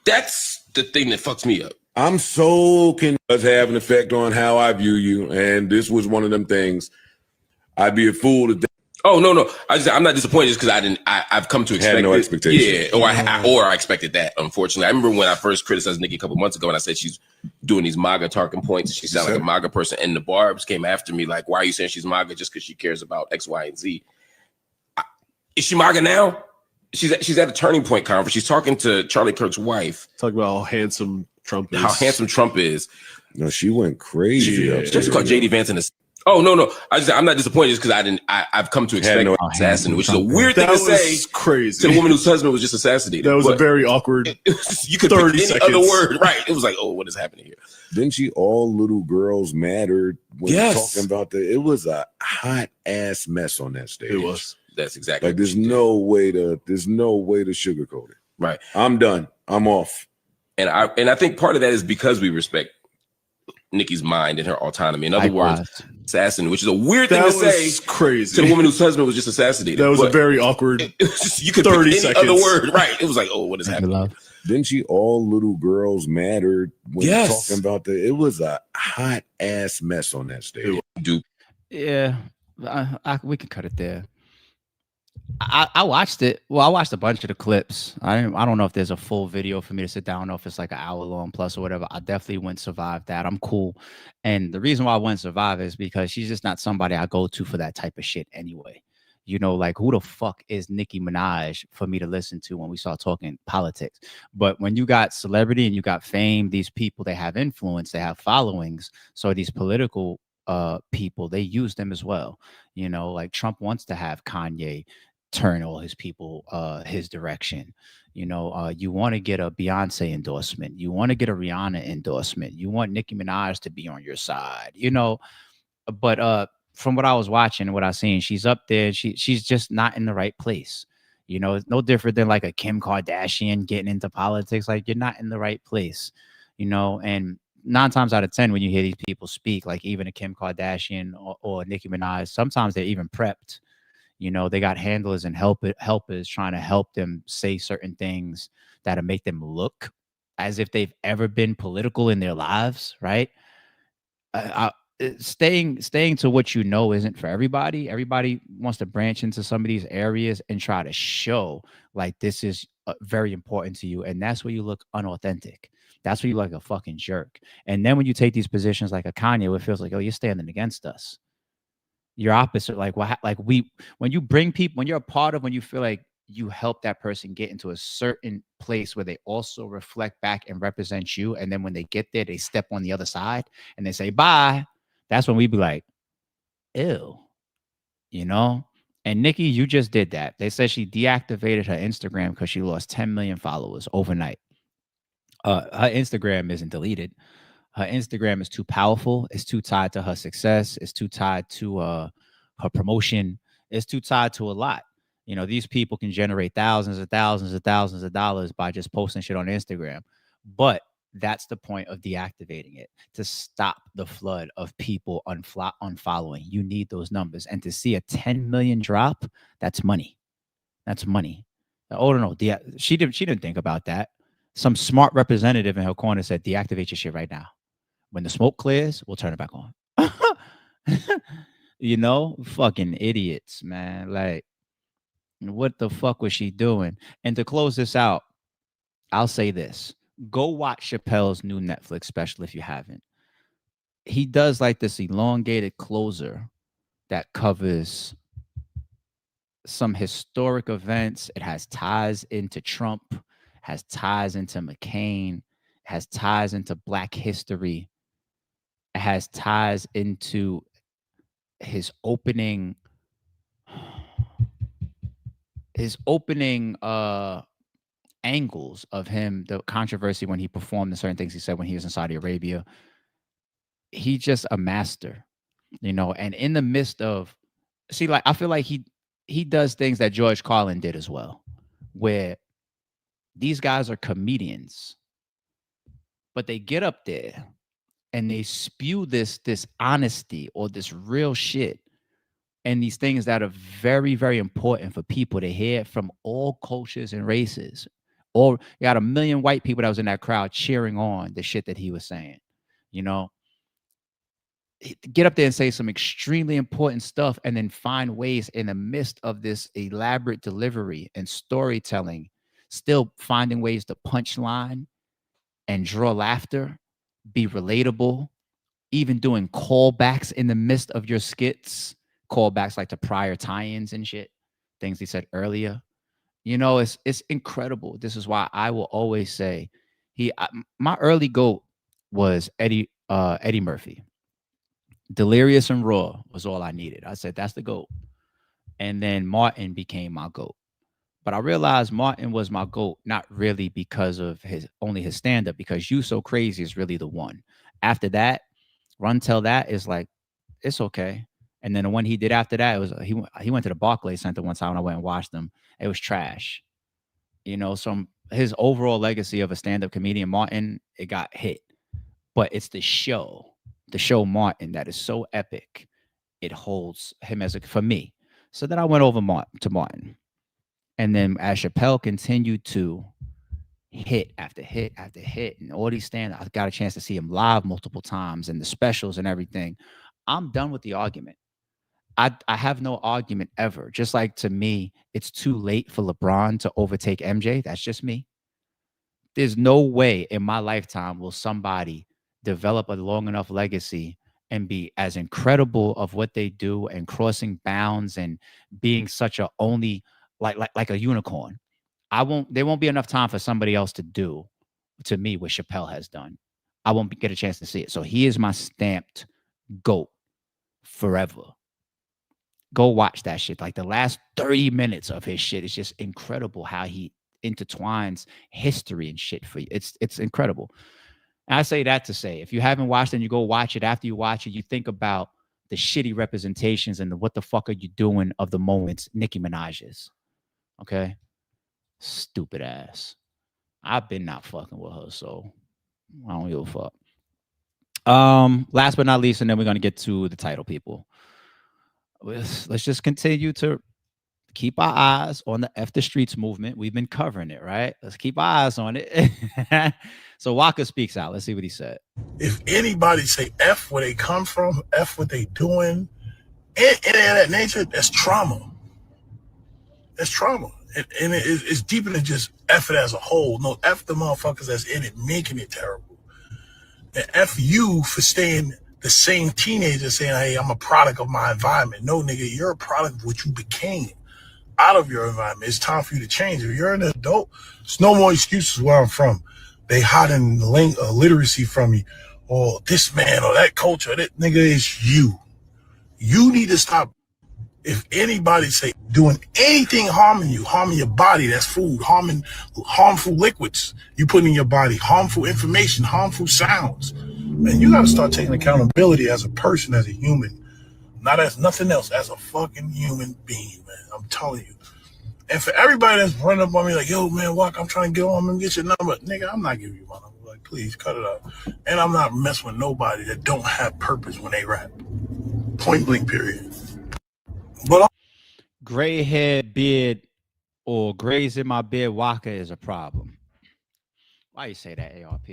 That's the thing that fucks me up. I'm so does have an effect on how I view you, and this was one of them things. I'd be a fool to. Oh no! I'm not disappointed just because I've come to expect. Had no expectations. Yeah, or I expected that. Unfortunately, I remember when I first criticized Nicki a couple months ago, and I said she's doing these MAGA talking points. She sounded like a MAGA person, and the Barbs came after me like, "Why are you saying she's MAGA just because she cares about X, Y, and Z?" Is she MAGA now? She's at a Turning Point conference. She's talking to Charlie Kirk's wife. Talking about how handsome Trump is. How handsome Trump is. No, she went crazy. She called JD Vance in the. Oh no! I'm not disappointed just because I've come to expect assassin, which is a weird thing to say. Crazy to the woman whose husband was just assassinated. That was a very awkward. You could 30 pick any other word, right? It was like, oh, what is happening here? Didn't she? All little girls mattered when talking about that. It was a hot ass mess on that stage. It was. That's exactly like there's no way to sugarcoat it. Right. I'm done. I'm off. And I think part of that is because we respect Nicki's mind and her autonomy. In other words, assassin, which is a weird thing to say. Crazy to the woman whose husband was just assassinated. That was a very awkward. You could 30 pick any other word, right? It was like, oh, what is happening? Didn't she? All little girls mattered when talking about that. It was a hot ass mess on that stage. Yeah, we could cut it there. I watched it. Well, I watched a bunch of the clips. I don't know if there's a full video for me to sit down. I don't know if it's like an hour long plus or whatever. I definitely wouldn't survive that. I'm cool. And the reason why I wouldn't survive is because she's just not somebody I go to for that type of shit anyway. Like who the fuck is Nicki Minaj for me to listen to when we start talking politics? But when you got celebrity and you got fame, these people, they have influence, they have followings. So these political people, they use them as well. Like Trump wants to have Kanye turn all his people his direction. You want to get a Beyonce endorsement, you want to get a Rihanna endorsement, you want Nicki Minaj to be on your side, but from what I was watching and what I seen, she's up there, she's just not in the right place. It's no different than like a Kim Kardashian getting into politics. Like you're not in the right place, and 9 times out of 10 when you hear these people speak, like even a Kim Kardashian or Nicki Minaj, sometimes they're even prepped. They got handlers and helpers trying to help them say certain things that'll make them look as if they've ever been political in their lives, right? Staying to what isn't for everybody. Everybody wants to branch into some of these areas and try to show like this is very important to you, and that's where you look unauthentic. That's where you look like a fucking jerk. And then when you take these positions like a Kanye, where it feels like, oh, you're standing against us. You're opposite. Like when you bring people, when you're a part of, when you feel like you help that person get into a certain place where they also reflect back and represent you, and then when they get there, they step on the other side and they say bye. That's when we be like, ew, you know. And Nikki, you just did that. They said she deactivated her Instagram because she lost 10 million followers overnight. Her Instagram isn't deleted. Her Instagram is too powerful. It's too tied to her success. It's too tied to her promotion. It's too tied to a lot. You know, these people can generate thousands and thousands and thousands of dollars by just posting shit on Instagram. But that's the point of deactivating it, to stop the flood of people unfollowing. You need those numbers. And to see a 10 million drop, that's money. That's money. Oh, no. She didn't think about that. Some smart representative in her corner said, deactivate your shit right now. When the smoke clears, we'll turn it back on. You know, fucking idiots, man. Like, what the fuck was she doing? And to close this out, I'll say this. Go watch Chappelle's new Netflix special if you haven't. He does like this elongated closer that covers some historic events. It has ties into Trump, has ties into McCain, has ties into Black history. It has ties into his opening angles of him, the controversy when he performed the certain things he said when he was in Saudi Arabia. He's just a master, you know. And in the midst of, like, I feel like he does things that George Carlin did as well, where these guys are comedians, but they get up there and they spew this honesty or this real shit and these things that are very, very important for people to hear from all cultures and races. Or you got 1 million white people that was in that crowd cheering on the shit that he was saying, you know. Get up there and say some extremely important stuff and then find ways in the midst of this elaborate delivery and storytelling, still finding ways to punchline and draw laughter, be relatable, even doing callbacks in the midst of your skits, callbacks like to prior tie-ins and shit, things he said earlier. You know, it's incredible. This is why I will always say my early GOAT was Eddie Murphy. Delirious and Raw was all I needed. I said, that's the GOAT. And then Martin became my GOAT. But I realized Martin was my GOAT, not really because of only his stand-up, because You So Crazy is really the one. After that, Run Tell That is like, it's okay. And then the one he did after that, it was he went to the Barclays Center one time and I went and watched him. It was trash. You know, his overall legacy of a stand-up comedian, Martin, it got hit. But it's the show Martin that is so epic. It holds him for me. So then I went over to Martin. And then as Chappelle continued to hit after hit after hit, and all these stand-ups, I got a chance to see him live multiple times and the specials and everything. I'm done with the argument. I have no argument ever. Just like, to me, it's too late for LeBron to overtake MJ. That's just me. There's no way in my lifetime will somebody develop a long enough legacy and be as incredible of what they do and crossing bounds and being such a only like a unicorn. There won't be enough time for somebody else to do to me what Chappelle has done. I won't get a chance to see it. So he is my stamped GOAT forever. Go watch that shit. Like the last 30 minutes of his shit is just incredible how he intertwines history and shit for you. It's incredible. And I say that to say, if you haven't watched it and you go watch it, after you watch it, you think about the shitty representations and the what the fuck are you doing of the moments Nicki Minaj is. Okay? Stupid ass. I've been not fucking with her, so I don't give a fuck. Last but not least, and then we're going to get to the title, people. Let's just continue to keep our eyes on the F the Streets movement. We've been covering it, right? Let's keep our eyes on it. So Walker speaks out. Let's see what he said. If anybody say F where they come from, F what they doing, any of that nature, that's trauma. That's trauma. And it's deeper than just F it as a whole. No, F the motherfuckers that's in it, making it terrible. And F you for staying the same teenager saying, hey, I'm a product of my environment. No, nigga, you're a product of what you became out of your environment. It's time for you to change. If you're an adult, there's no more excuses where I'm from. They hiding literacy from you, or this man, or that culture. That nigga is you. You need to stop. If anybody say doing anything harming you, harming your body, that's food, harming harmful liquids you put in your body, harmful information, harmful sounds. Man, you gotta start taking accountability as a person, as a human, not as nothing else, as a fucking human being, man. I'm telling you. And for everybody that's running up on me like, yo, man, Walk, I'm trying to get on and get your number. Nigga, I'm not giving you my number. Like, please cut it out. And I'm not messing with nobody that don't have purpose when they rap. Point blank, period. But Gray hair, beard, or grays in my beard, Waka is a problem. Why you say that, ARP?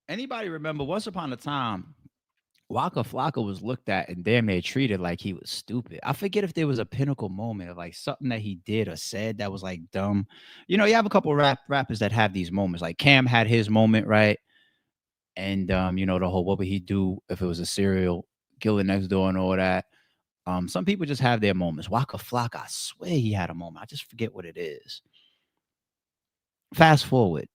Anybody remember once upon a time, Waka Flocka was looked at and damn near treated like he was stupid. I forget if there was a pinnacle moment of like something that he did or said that was like dumb. You know, you have a couple rappers that have these moments. Like Cam had his moment, right? And you know, the whole what would he do if it was a serial killer next door and all that. Some people just have their moments. Waka Flocka, I swear he had a moment. I just forget what it is. Fast forward.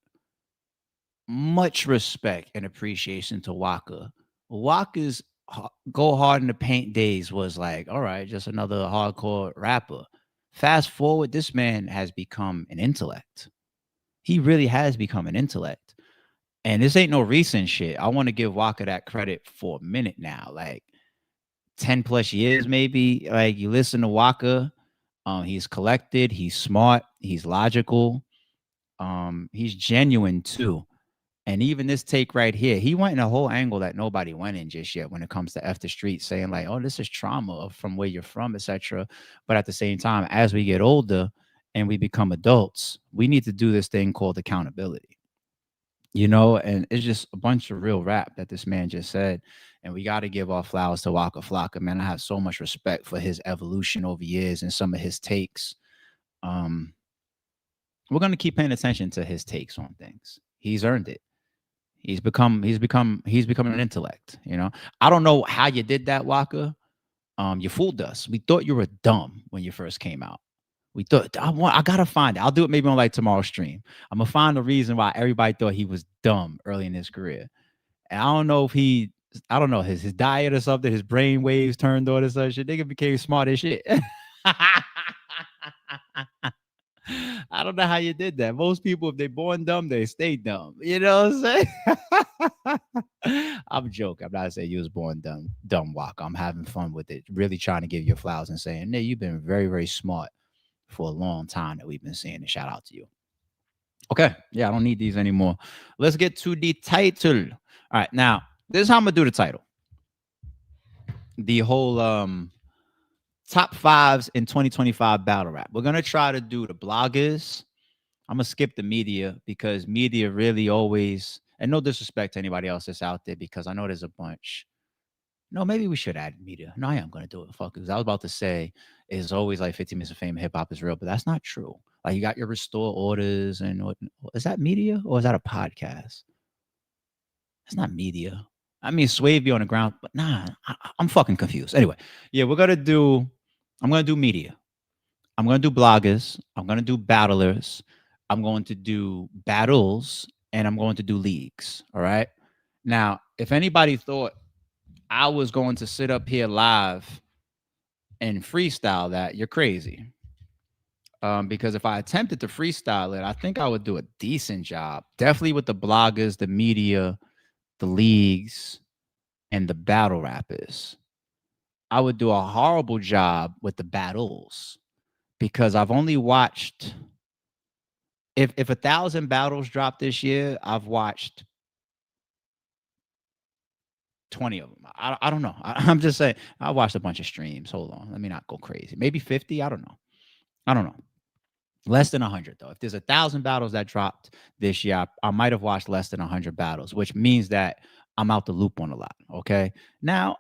Much respect and appreciation to Waka. Waka's go hard in the paint days was like, all right, just another hardcore rapper. Fast forward, this man has become an intellect. He really has become an intellect. And this ain't no recent shit. I want to give Waka that credit for a minute now. Like 10 plus years, maybe. Like you listen to Waka, he's collected, he's smart, he's logical, he's genuine too. And even this take right here, he went in a whole angle that nobody went in just yet when it comes to F the Street, saying like, oh, this is trauma from where you're from, etc. But at the same time, as we get older and we become adults, we need to do this thing called accountability. You know, and it's just a bunch of real rap that this man just said. And we got to give our flowers to Waka Flocka, man. I have so much respect for his evolution over years and some of his takes. We're going to keep paying attention to his takes on things. He's earned it. He's become an intellect. You know, I don't know how you did that, Waka. You fooled us. We thought you were dumb when you first came out. We thought I gotta find it. I'll do it maybe on like tomorrow's stream. I'm gonna find the reason why everybody thought he was dumb early in his career. And I don't know if his diet or something, his brain waves turned on or such shit. Nigga became smart as shit. I don't know how you did that. Most people, if they're born dumb, they stay dumb. You know what I'm saying? I'm joking. I'm not saying you was born dumb, Waka. I'm having fun with it. Really trying to give you flowers and saying, "Hey, you've been very, very smart for a long time that we've been seeing." And shout out to you. Okay. Yeah, I don't need these anymore. Let's get to the title. All right. Now, this is how I'm going to do the title. The whole top 5s in 2025 battle rap. We're going to try to do the bloggers. I'm going to skip the media because media really always, and no disrespect to anybody else that's out there because I know there's a bunch. No, maybe we should add media. No, I am going to do it. Fuck, because I was about to say it's always like 15 minutes of fame. Hip hop is real, but that's not true. Like you got your restore orders and is that media or is that a podcast? It's not media. I mean, Sway be on the ground, but nah, I'm fucking confused. Anyway, yeah, I'm going to do media. I'm going to do bloggers. I'm going to do battlers. I'm going to do battles and I'm going to do leagues. All right. Now, if anybody thought I was going to sit up here live and freestyle that, you're crazy. Because if I attempted to freestyle it, I think I would do a decent job. Definitely with the bloggers, the media, the leagues, and the battle rappers. I would do a horrible job with the battles because I've only watched, if 1,000 battles dropped this year, I've watched 20 of them. I don't know. I'm just saying, I watched a bunch of streams. Hold on. Let me not go crazy. Maybe 50. I don't know. Less than 100 though. If there's 1,000 battles that dropped this year, I might have watched less than 100 battles, which means that I'm out the loop on a lot. Okay. Now,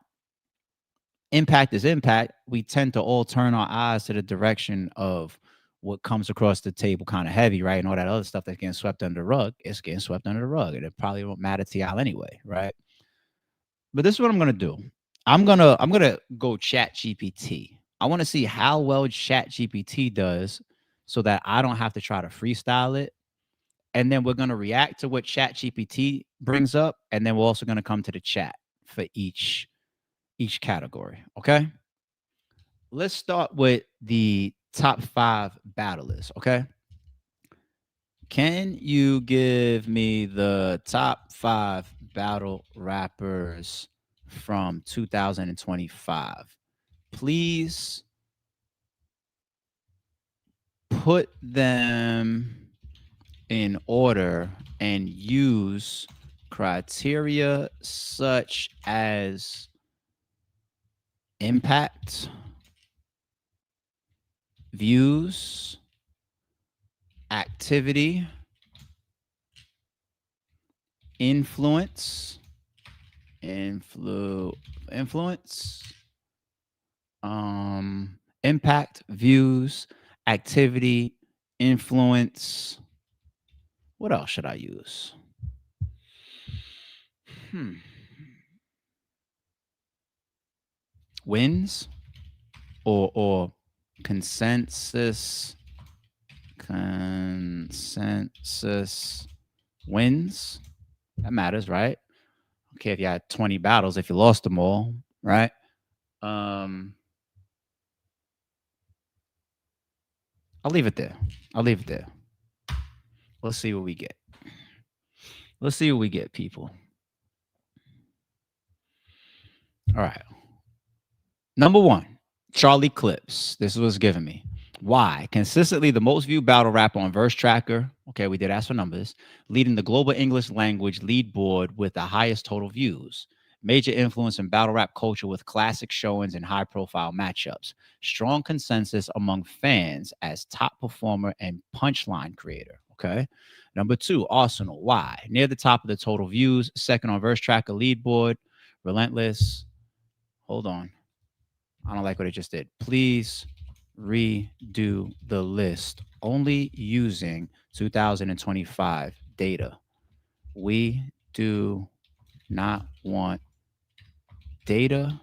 impact is impact. We tend to all turn our eyes to the direction of what comes across the table kind of heavy, right? And all that other stuff that's getting swept under the rug, it's getting swept under the rug. And it probably won't matter to y'all anyway, right? But this is what I'm gonna do. I'm gonna go Chat GPT. I want to see how well Chat GPT does so that I don't have to try to freestyle it. And then we're gonna react to what Chat GPT brings up, and then we're also gonna come to the chat for each category. Okay. Let's start with the top 5 battlers. Okay. Can you give me the top 5 battle rappers from 2025? Please put them in order and use criteria such as impact, views, activity, influence, impact, views, activity, influence. What else should I use? Wins or consensus wins. That matters, right? Okay, if you had 20 battles, if you lost them all, right? I'll leave it there. Let's see what we get. People. All right. Number 1, Charlie Clips. This was given me. Why? Consistently the most viewed battle rapper on Verse Tracker. Okay, we did ask for numbers. Leading the global English language lead board with the highest total views. Major influence in battle rap culture with classic showings and high-profile matchups. Strong consensus among fans as top performer and punchline creator. Okay. Number 2, Arsenal. Why? Near the top of the total views. Second on Verse Tracker lead board. Relentless. Hold on. I don't like what it just did. Please redo the list. Only using 2025 data. We do not want data,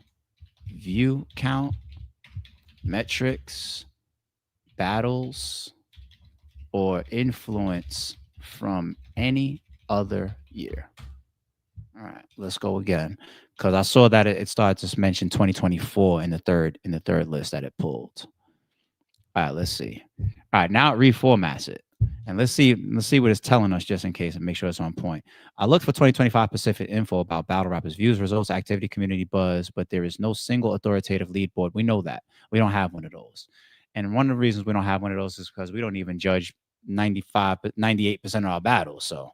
view count, metrics, battles, or influence from any other year. All right, let's go again. Because I saw that it started to mention 2024 in the third list that it pulled. All right, let's see. All right, now it reformats it. And let's see what it's telling us just in case and make sure it's on point. I looked for 2025 Pacific info about battle rappers' views, results, activity, community buzz, but there is no single authoritative lead board. We know that. We don't have one of those. And one of the reasons we don't have one of those is because we don't even judge 98% of our battles. So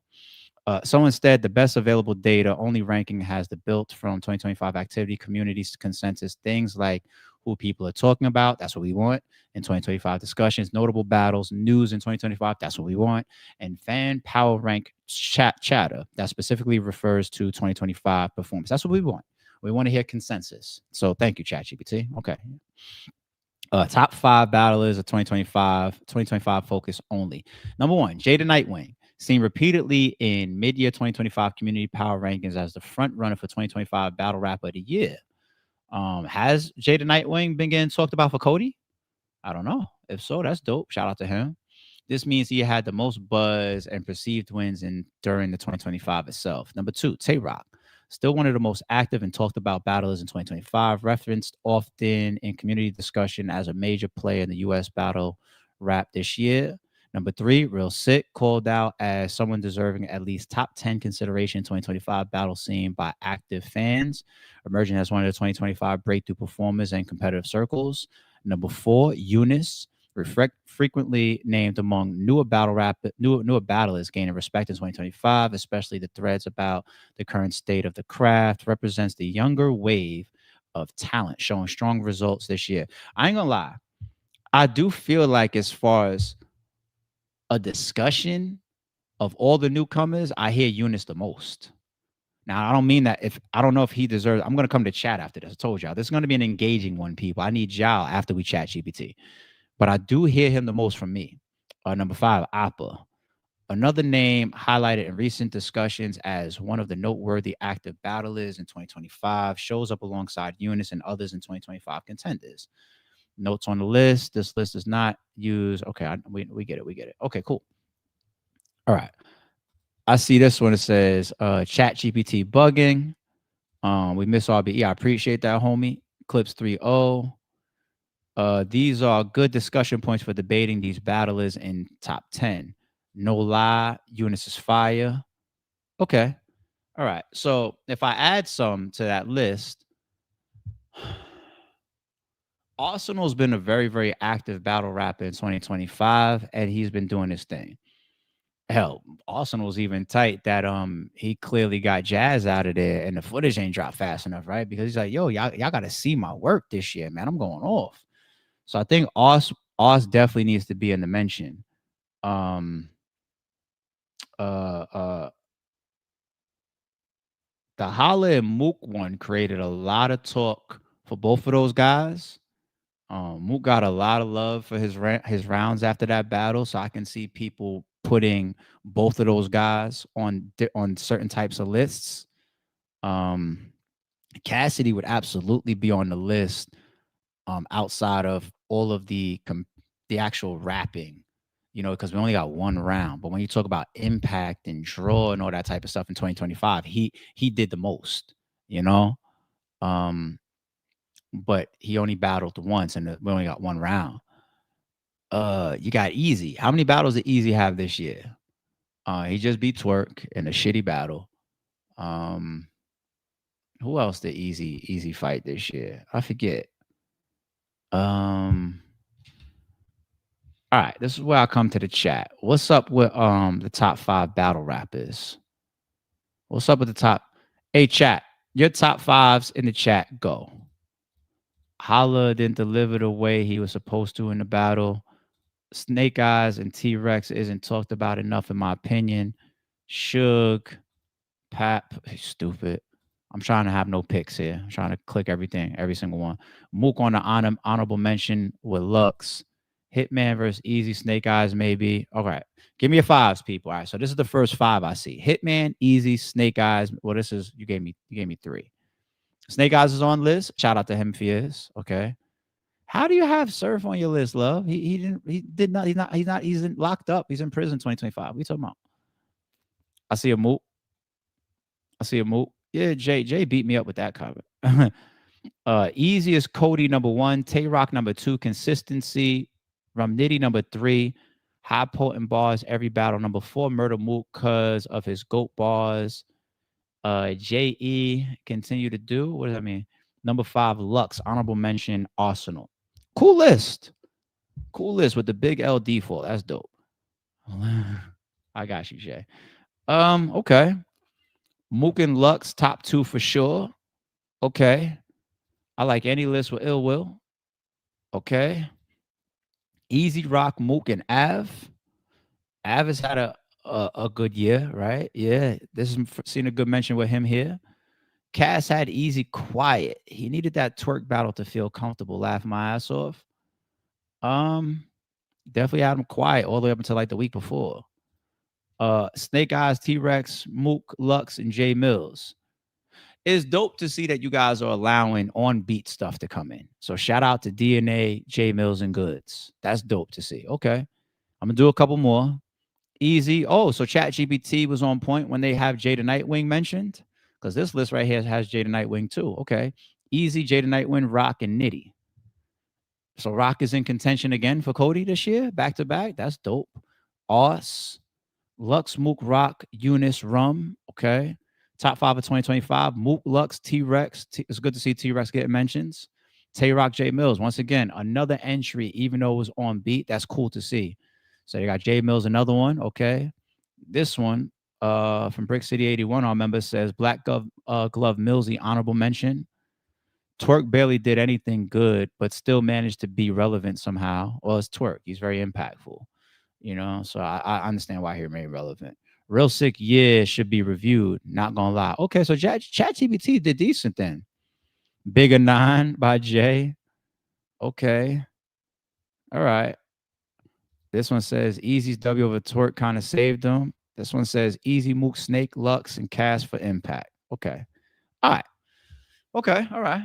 instead, the best available data only ranking has the built from 2025 activity, communities, consensus, things like who people are talking about. That's what we want. In 2025 discussions, notable battles, news in 2025. That's what we want. And fan power rank chatter that specifically refers to 2025 performance. That's what we want. We want to hear consensus. So thank you, ChatGPT. Okay. Top 5 battlers of 2025 focus only. Number 1, Jada Nightwing. Seen repeatedly in mid-year 2025 community power rankings as the front runner for 2025 battle rapper of the year. Has Jada Nightwing been getting talked about for Cody? I don't know. If so, that's dope. Shout out to him. This means he had the most buzz and perceived wins during the 2025 itself. Number 2, Tay-Rock. Still one of the most active and talked about battlers in 2025, referenced often in community discussion as a major player in the U.S. battle rap this year. Number 3, Real Sick, called out as someone deserving at least top 10 consideration in 2025 battle scene by active fans, emerging as one of the 2025 breakthrough performers in competitive circles. Number 4, Eunice, frequently named among newer battlers gaining respect in 2025, especially the threads about the current state of the craft, represents the younger wave of talent showing strong results this year. I ain't gonna lie. I do feel like as far as a discussion of all the newcomers, I hear Eunice the most. Now, I don't mean that I don't know if he deserves. I'm going to come to chat after this. I told y'all this is going to be an engaging one, people. I need y'all after we chat GPT. but I do hear him the most from me. Number 5, Appa. Another name highlighted in recent discussions as one of the noteworthy active battlers in 2025, shows up alongside Eunice and others in 2025 contenders. Notes on the list. This list does not use. Okay, we get it. We get it. Okay, cool. All right. I see this one. It says Chat GPT bugging. We miss RBE. I appreciate that, homie. Clips 3.0. These are good discussion points for debating these battlers in top 10. No lie, Eunice is fire. Okay. All right. So if I add some to that list, Arsenal's been a very, very active battle rapper in 2025, and he's been doing his thing. Hell, Arsenal's even tight that he clearly got Jazz out of there, and the footage ain't dropped fast enough, right? Because he's like, yo, y'all got to see my work this year, man. I'm going off. So I think Os definitely needs to be in the mention. The Holla and Mook one created a lot of talk for both of those guys. Mook got a lot of love for his rounds after that battle, so I can see people putting both of those guys on certain types of lists. Cassidy would absolutely be on the list outside of all of the actual rapping, you know, because we only got one round. But when you talk about impact and draw and all that type of stuff in 2025, he did the most, you know. But he only battled once, and we only got one round. You got Easy. How many battles did Easy have this year? He just beat Twerk in a shitty battle. Who else did Easy fight this year? I forget. All right, this is where I come to the chat. What's up with the top 5 battle rappers? What's up with the top? Hey, chat, your top 5s in the chat, go. Holla didn't deliver the way he was supposed to in the battle. Snake Eyes and T-Rex isn't talked about enough, in my opinion. Suge, Pap, stupid. I'm trying to have no picks here. I'm trying to click everything, every single one. Mook on the honorable mention with Lux. Hitman versus Easy, Snake Eyes, maybe. All right. Give me your 5s, people. All right. So this is the first 5 I see. Hitman, Easy, Snake Eyes. Well, this is you gave me 3. Snake Eyes is on list. Shout out to him if he is. Okay. How do you have Surf on your list, love? He's locked up. He's in prison 2025. What are you talking about? I see a Mook. Yeah, Jay beat me up with that comment. Easy is Cody number 1, Tay Rock number 2, consistency. Ramnitty number 3, high potent bars every battle. Number 4, Murder Mook because of his GOAT bars. JE continue to do. What does that mean? Number 5, Lux, honorable mention, Arsenal. Cool list with the big L default. That's dope. I got you, Jay. Okay. Mook and Lux, top 2 for sure. Okay. I like any list with Ill Will. Okay. Easy Rock, Mook, and Av. Av has had a good year, right? Yeah. This is seeing a good mention with him here. Cass had Easy quiet. He needed that Twerk battle to feel comfortable, laugh my ass off. Definitely had him quiet all the way up until like the week before. Snake Eyes, T-Rex, Mook, Lux, and Jay Mills. It's dope to see that you guys are allowing on beat stuff to come in. So shout out to DNA, Jay Mills, and Goods. That's dope to see. Okay. I'm gonna do a couple more. Easy. Oh, so ChatGPT was on point when they have Jada Nightwing mentioned. Because this list right here has Jada Nightwing too. Okay. Easy, Jada Nightwing, Rock, and Nitty. So Rock is in contention again for Cody this year, back to back. That's dope. Oz, Lux, Mook, Rock, Eunice, Rum. Okay. Top 5 of 2025. Mook, Lux, T-Rex. It's good to see T-Rex getting mentions. Tay-Rock, J Mills. Once again, another entry, even though it was on beat. That's cool to see. So you got J Mills, another one. Okay. This one from Brick City 81, our member says Black Glove Millsy, honorable mention. Twerk barely did anything good, but still managed to be relevant somehow. Well, it's Twerk. He's very impactful. You know, so I understand why he remained relevant. Real Sick Year should be reviewed. Not gonna lie. Okay, so ChatGPT did decent then. Bigger 9 by Jay. Okay. All right. This one says Easy's W over Twerk kind of saved them. This one says Easy, Mook, Snake, Lux, and Cash for Impact. Okay. All right. Okay. All right.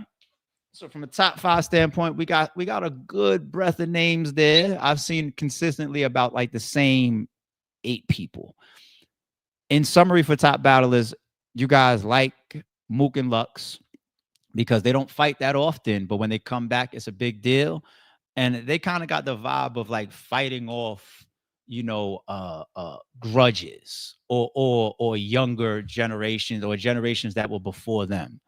So from a top 5 standpoint, we got a good breadth of names there. I've seen consistently about like the same 8 people. In summary, for top battlers, you guys like Mook and Lux because they don't fight that often, but when they come back, it's a big deal. And they kind of got the vibe of like fighting off, grudges or younger generations or generations that were before them.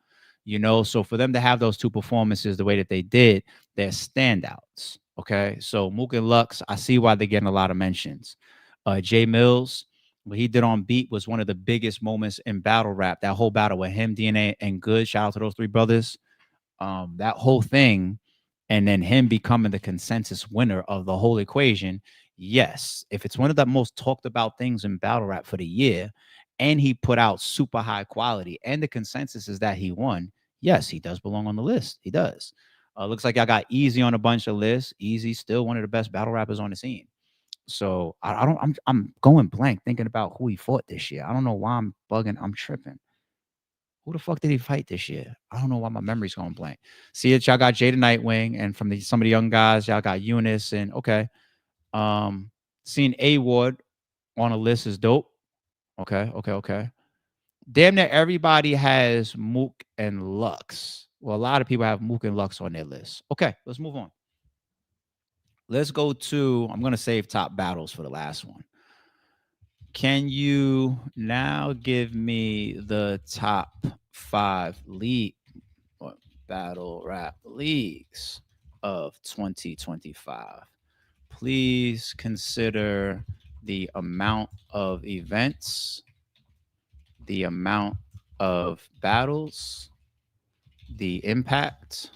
So for them to have those 2 performances the way that they did, they're standouts. Okay, so Mook and Lux, I see why they're getting a lot of mentions. Jay Mills, what he did on beat was one of the biggest moments in battle rap. That whole battle with him, DNA, and Good. Shout out to those 3 brothers. That whole thing, and then him becoming the consensus winner of the whole equation. Yes, if it's one of the most talked about things in battle rap for the year, and he put out super high quality, and the consensus is that he won, yes, he does belong on the list. He does. Looks like I got Easy on a bunch of lists. Easy still one of the best battle rappers on the scene. So I'm going blank thinking about who he fought this year. I don't know why I'm bugging. I'm tripping. Who the fuck did he fight this year? I don't know why my memory's going blank. See it, y'all got Jada Nightwing, and from some of the young guys, y'all got Eunice, and okay. Seeing A Ward on a list is dope. Okay. Damn near everybody has Mook and Lux. Well, a lot of people have Mook and Lux on their list. Okay, let's move on. Let's go to, I'm going to save top battles for the last one. Can you now give me the top 5 battle rap leagues of 2025? Please consider the amount of events, the amount of battles, the impact,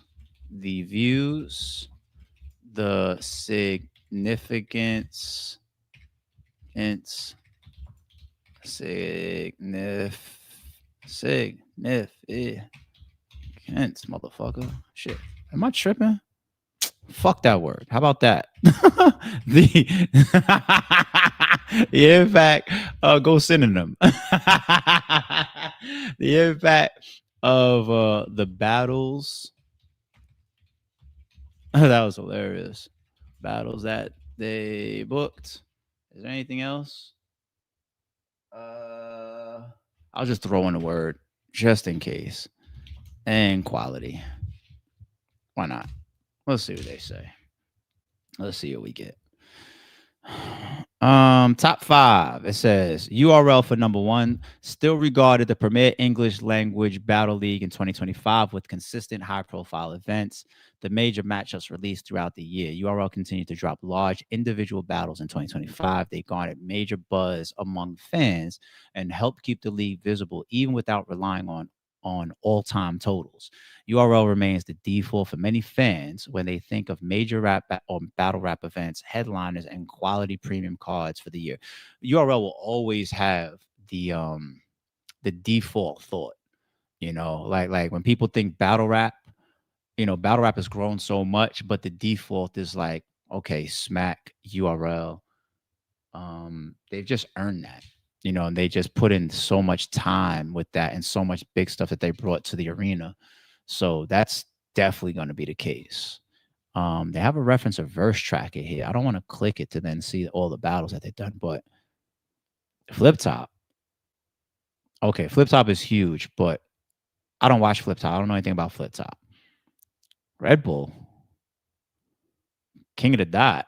the views, the significance, motherfucker. Shit. Am I tripping? Fuck that word. How about that? The impact, go synonym. The impact of the battles. That was hilarious. Battles that they booked. Is there anything else? I'll just throw in a word just in case. And quality. Why not? Let's see what they say. Let's see what we get. Top 5. It says URL for number 1, still regarded the premier English language battle league in 2025 with consistent high profile events. The major matchups released throughout the year. URL continued to drop large individual battles in 2025. They garnered major buzz among fans and helped keep the league visible even without relying on all-time totals. URL remains the default for many fans when they think of major rap or battle rap events, headliners, and quality premium cards for the year. URL will always have the default thought, like when people think battle rap, battle rap has grown so much, but the default is like, okay, Smack, URL, they've just earned that. And they just put in so much time with that and so much big stuff that they brought to the arena. So that's definitely going to be the case. They have a reference of verse tracker here. I don't want to click it to then see all the battles that they've done, but Flip Top. Okay, Flip Top is huge, but I don't watch Flip Top. I don't know anything about Flip Top. Red Bull. King of the Dot.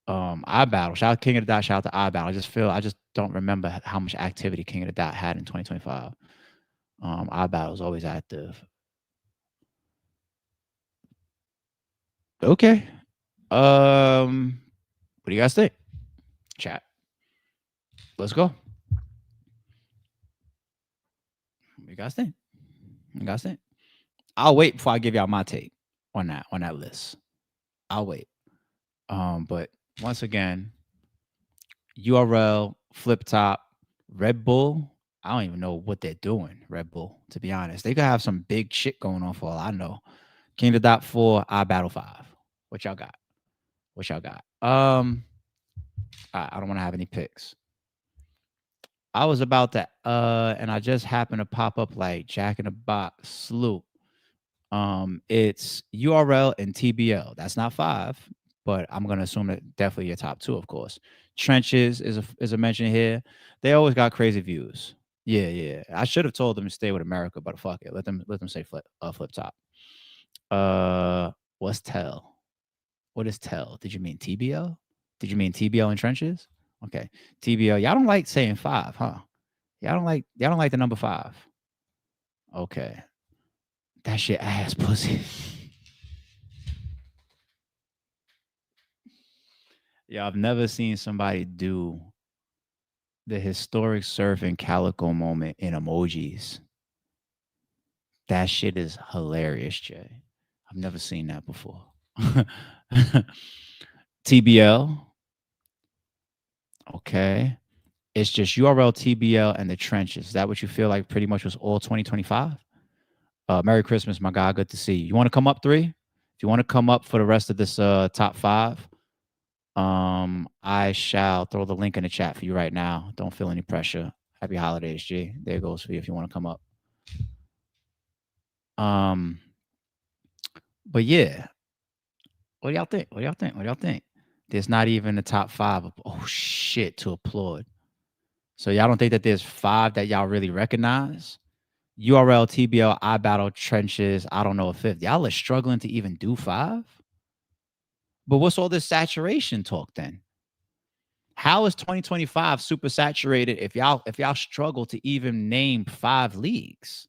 iBattle. Shout out King of the Dot. Shout out to iBattle. I just don't remember how much activity King of the Dot had in 2025. iBattle is always active. Okay. What do you guys think? Chat. Let's go. What do you guys think? I'll wait before I give y'all my take on that list. I'll wait. But once again, URL, Flip Top, Red Bull. I don't even know what they're doing, Red Bull, to be honest. They could have some big shit going on for all I know. King of the Dot 4, iBattle 5. What y'all got? What y'all got? I don't want to have any picks. I was about to and I just happened to pop up like Jack in the Box Sloop. It's URL and TBL. That's not 5, but I'm gonna assume that definitely your top 2, of course. Trenches is a mention here. They always got crazy views. Yeah. I should have told them to stay with America, but fuck it. Let them say flip top. What's Tell? What is Tell? Did you mean TBL? Did you mean TBL and trenches? Okay. TBL. Y'all don't like saying 5, huh? Y'all don't like the number 5. Okay. That shit ass pussy. Yeah, I've never seen somebody do the historic surfing calico moment in emojis. That shit is hilarious, Jay. I've never seen that before. TBL. Okay. It's just URL, TBL, and the trenches. Is that what you feel like pretty much was all 2025? Merry Christmas, my guy. Good to see you. You want to come up 3? If you want to come up for the rest of this top 5, I shall throw the link in the chat for you right now. Don't feel any pressure. Happy holidays, G. There goes for you if you want to come up. But yeah. What do y'all think? There's not even the top 5 of, oh shit, to applaud. So y'all don't think that there's 5 that y'all really recognize? URL, TBL, iBattle, trenches. I don't know a 5th. Y'all are struggling to even do 5? But what's all this saturation talk then? How is 2025 super saturated if y'all struggle to even name 5 leagues?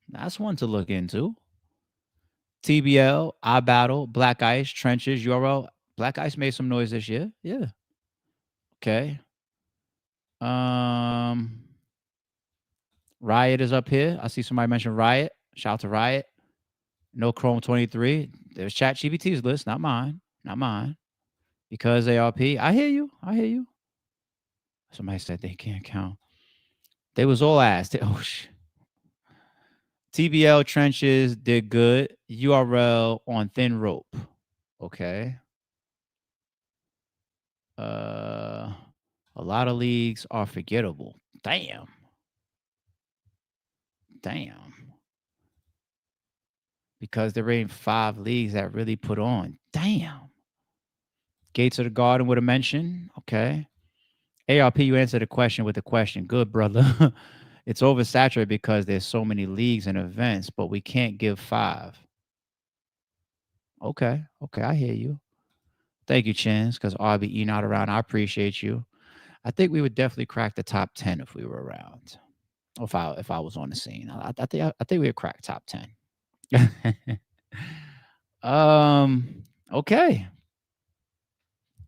That's one to look into. TBL, iBattle, Black Ice, trenches, URL. Black Ice made some noise this year. Yeah. Okay. Riot is up here. I see somebody mention Riot. Shout out to Riot. No Chrome 23. There's ChatGPT's list, not mine. Because ARP. I hear you. Somebody said they can't count. They was all asked. Oh shit. TBL trenches did good. URL on thin rope. Okay. A lot of leagues are forgettable. Damn. Because there ain't 5 leagues that really put on. Damn. Gates of the Garden with a mention. Okay. ARP, you answered the question with a question. Good, brother. It's oversaturated because there's so many leagues and events, but we can't give 5. Okay, I hear you. Thank you, Chins, because RBE not around. I appreciate you. I think we would definitely crack the top 10 if we were around. Or if I was on the scene. I think we would crack top 10. Okay.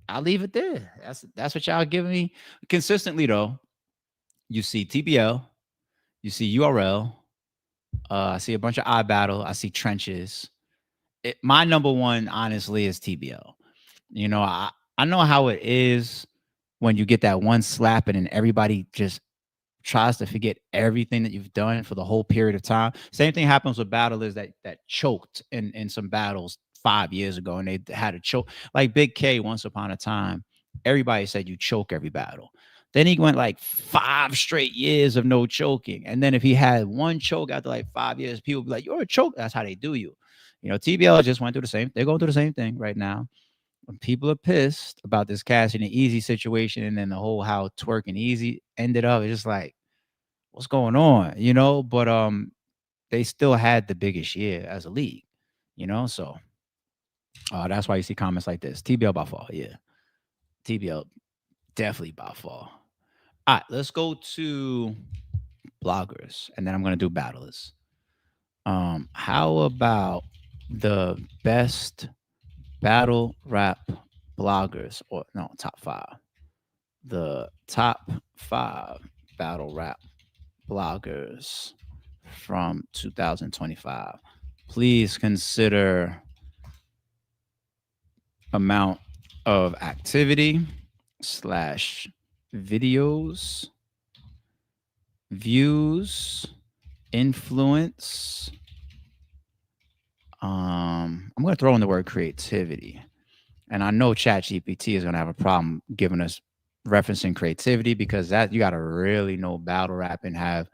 I'll leave it there. That's what y'all giving me consistently though. You see TBL, you see URL, I see a bunch of iBattle, I see trenches. My number one, honestly, is TBL. You know, I know how it is when you get that one slapping and everybody just tries to forget everything that you've done for the whole period of time. Same thing happens with battlers that choked in some battles 5 years ago, and they had a choke. Like Big K, once upon a time, everybody said you choke every battle. Then he went like 5 straight years of no choking. And then if he had one choke after like 5 years, people would be like, you're a choke. That's how they do you. You know, TBL just went through the same. They're going through the same thing right now. When people are pissed about this Cassie and Easy situation, and then the whole how twerking Easy ended up, it's just like, what's going on? You know, but they still had the biggest year as a league, you know. So that's why you see comments like this. TBL by far, yeah. TBL definitely by far. All right, let's go to bloggers, and then I'm gonna do battlers. How about the best battle rap bloggers, or no, top 5? The top 5 battle rap bloggers from 2025. Please consider amount of activity / videos, views, influence, I'm going to throw in the word creativity. And I know ChatGPT is going to have a problem giving us referencing creativity, because that you got to really know battle rap and have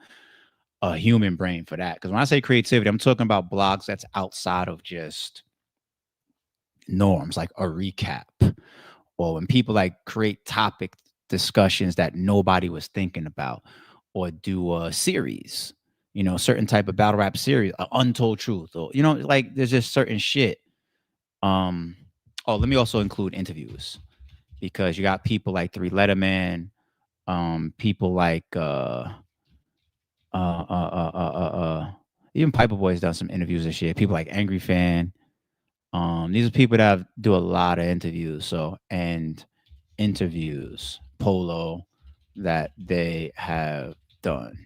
a human brain for that. Because when I say creativity, I'm talking about blogs that's outside of just norms, like a recap, or when people like create topic discussions that nobody was thinking about, or do a series, you know, certain type of battle rap series, Untold Truth, or, you know, like there's just certain shit. Oh, let me also include interviews, because you got people like Three Letterman, people like even Piper Boy's done some interviews this year. People like Angry Fan. These are people that do a lot of interviews. So, and interviews, Polo, that they have done.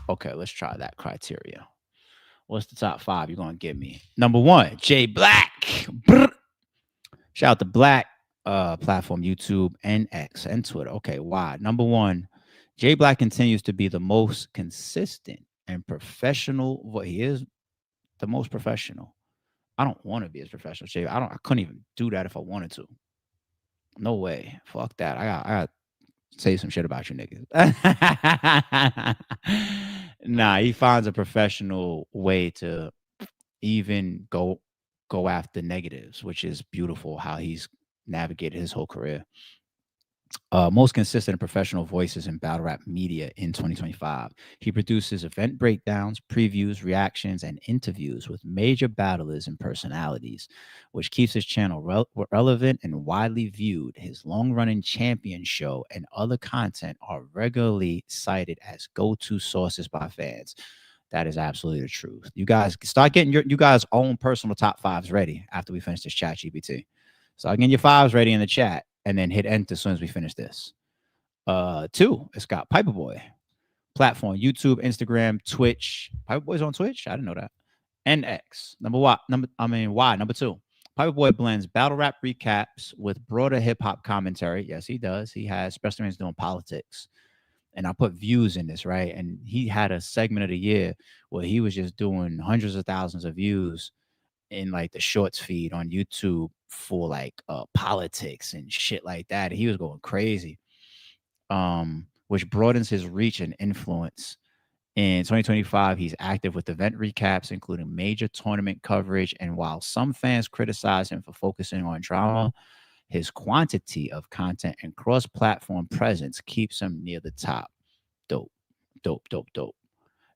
Okay, let's try that criteria. What's the top 5 you're gonna give me? Number 1, Jay Black. Brr. Shout out to Black platform, YouTube and X and Twitter. Okay, why? Number 1, Jay Black continues to be the most consistent and professional. He is the most professional. I don't want to be as professional, Jay. I couldn't even do that if I wanted to. No way. Fuck that. I got to say some shit about you niggas. Nah, he finds a professional way to even go after negatives, which is beautiful how he's navigated his whole career. Most consistent and professional voices in battle rap media in 2025. He produces event breakdowns, previews, reactions, and interviews with major battlers and personalities, which keeps his channel relevant and widely viewed. His long-running champion show and other content are regularly cited as go-to sources by fans. That is absolutely the truth. You guys start getting you guys' own personal top 5s ready after we finish this chat GPT. Start getting your 5s ready in the chat, and then hit enter as soon as we finish this. 2, it's got Piper Boy platform, YouTube, Instagram, Twitch. Piper Boy's on Twitch. I didn't know that. And X. Why? Number 2. Piper Boy blends battle rap recaps with broader hip hop commentary. Yes, he does. He has, especially when he's doing politics. And I put views in this, right? And he had a segment of the year where he was just doing hundreds of thousands of views in like the shorts feed on YouTube for like politics and shit like that. And he was going crazy, which broadens his reach and influence. In 2025, he's active with event recaps, including major tournament coverage. And while some fans criticize him for focusing on drama, his quantity of content and cross-platform presence keeps him near the top. Dope.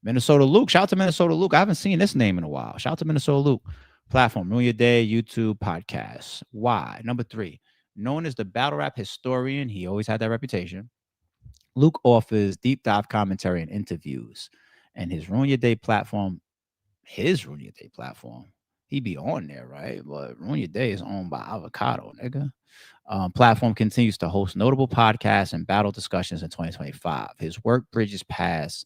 Minnesota Luke. Shout out to Minnesota Luke. I haven't seen this name in a while. Shout out to Minnesota Luke. Platform, Ruin Your Day, YouTube, podcast. Why? Number 3, known as the battle rap historian, he always had that reputation. Luke offers deep dive commentary and interviews. And his Ruin Your Day platform, he be on there, right? But Ruin Your Day is owned by Avocado, nigga. Platform continues to host notable podcasts and battle discussions in 2025. His work bridges past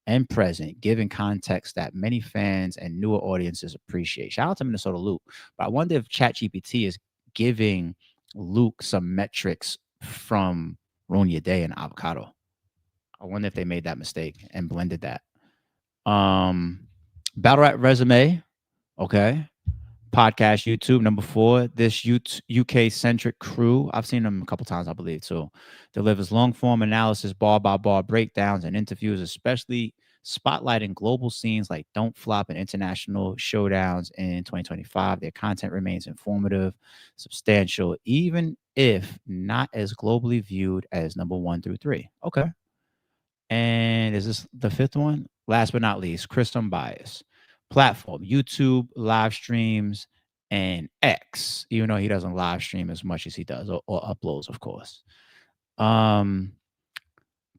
and present, giving context that many fans and newer audiences appreciate. Shout out to Minnesota Luke. But I wonder if ChatGPT is giving Luke some metrics from Ruin Your Day and Avocado. I wonder if they made that mistake and blended that. Battle Rap Resume. Okay. Podcast, YouTube. Number 4, this UK-centric crew, I've seen them a couple times, I believe, too, delivers long-form analysis, bar-by-bar breakdowns, and interviews, especially spotlighting global scenes like Don't Flop and international showdowns in 2025. Their content remains informative, substantial, even if not as globally viewed as number 1 through 3. Okay. And is this the 5th one? Last but not least, Chris Unbiased. Platform, YouTube, live streams, and X, even though he doesn't live stream as much as he does, or uploads, of course.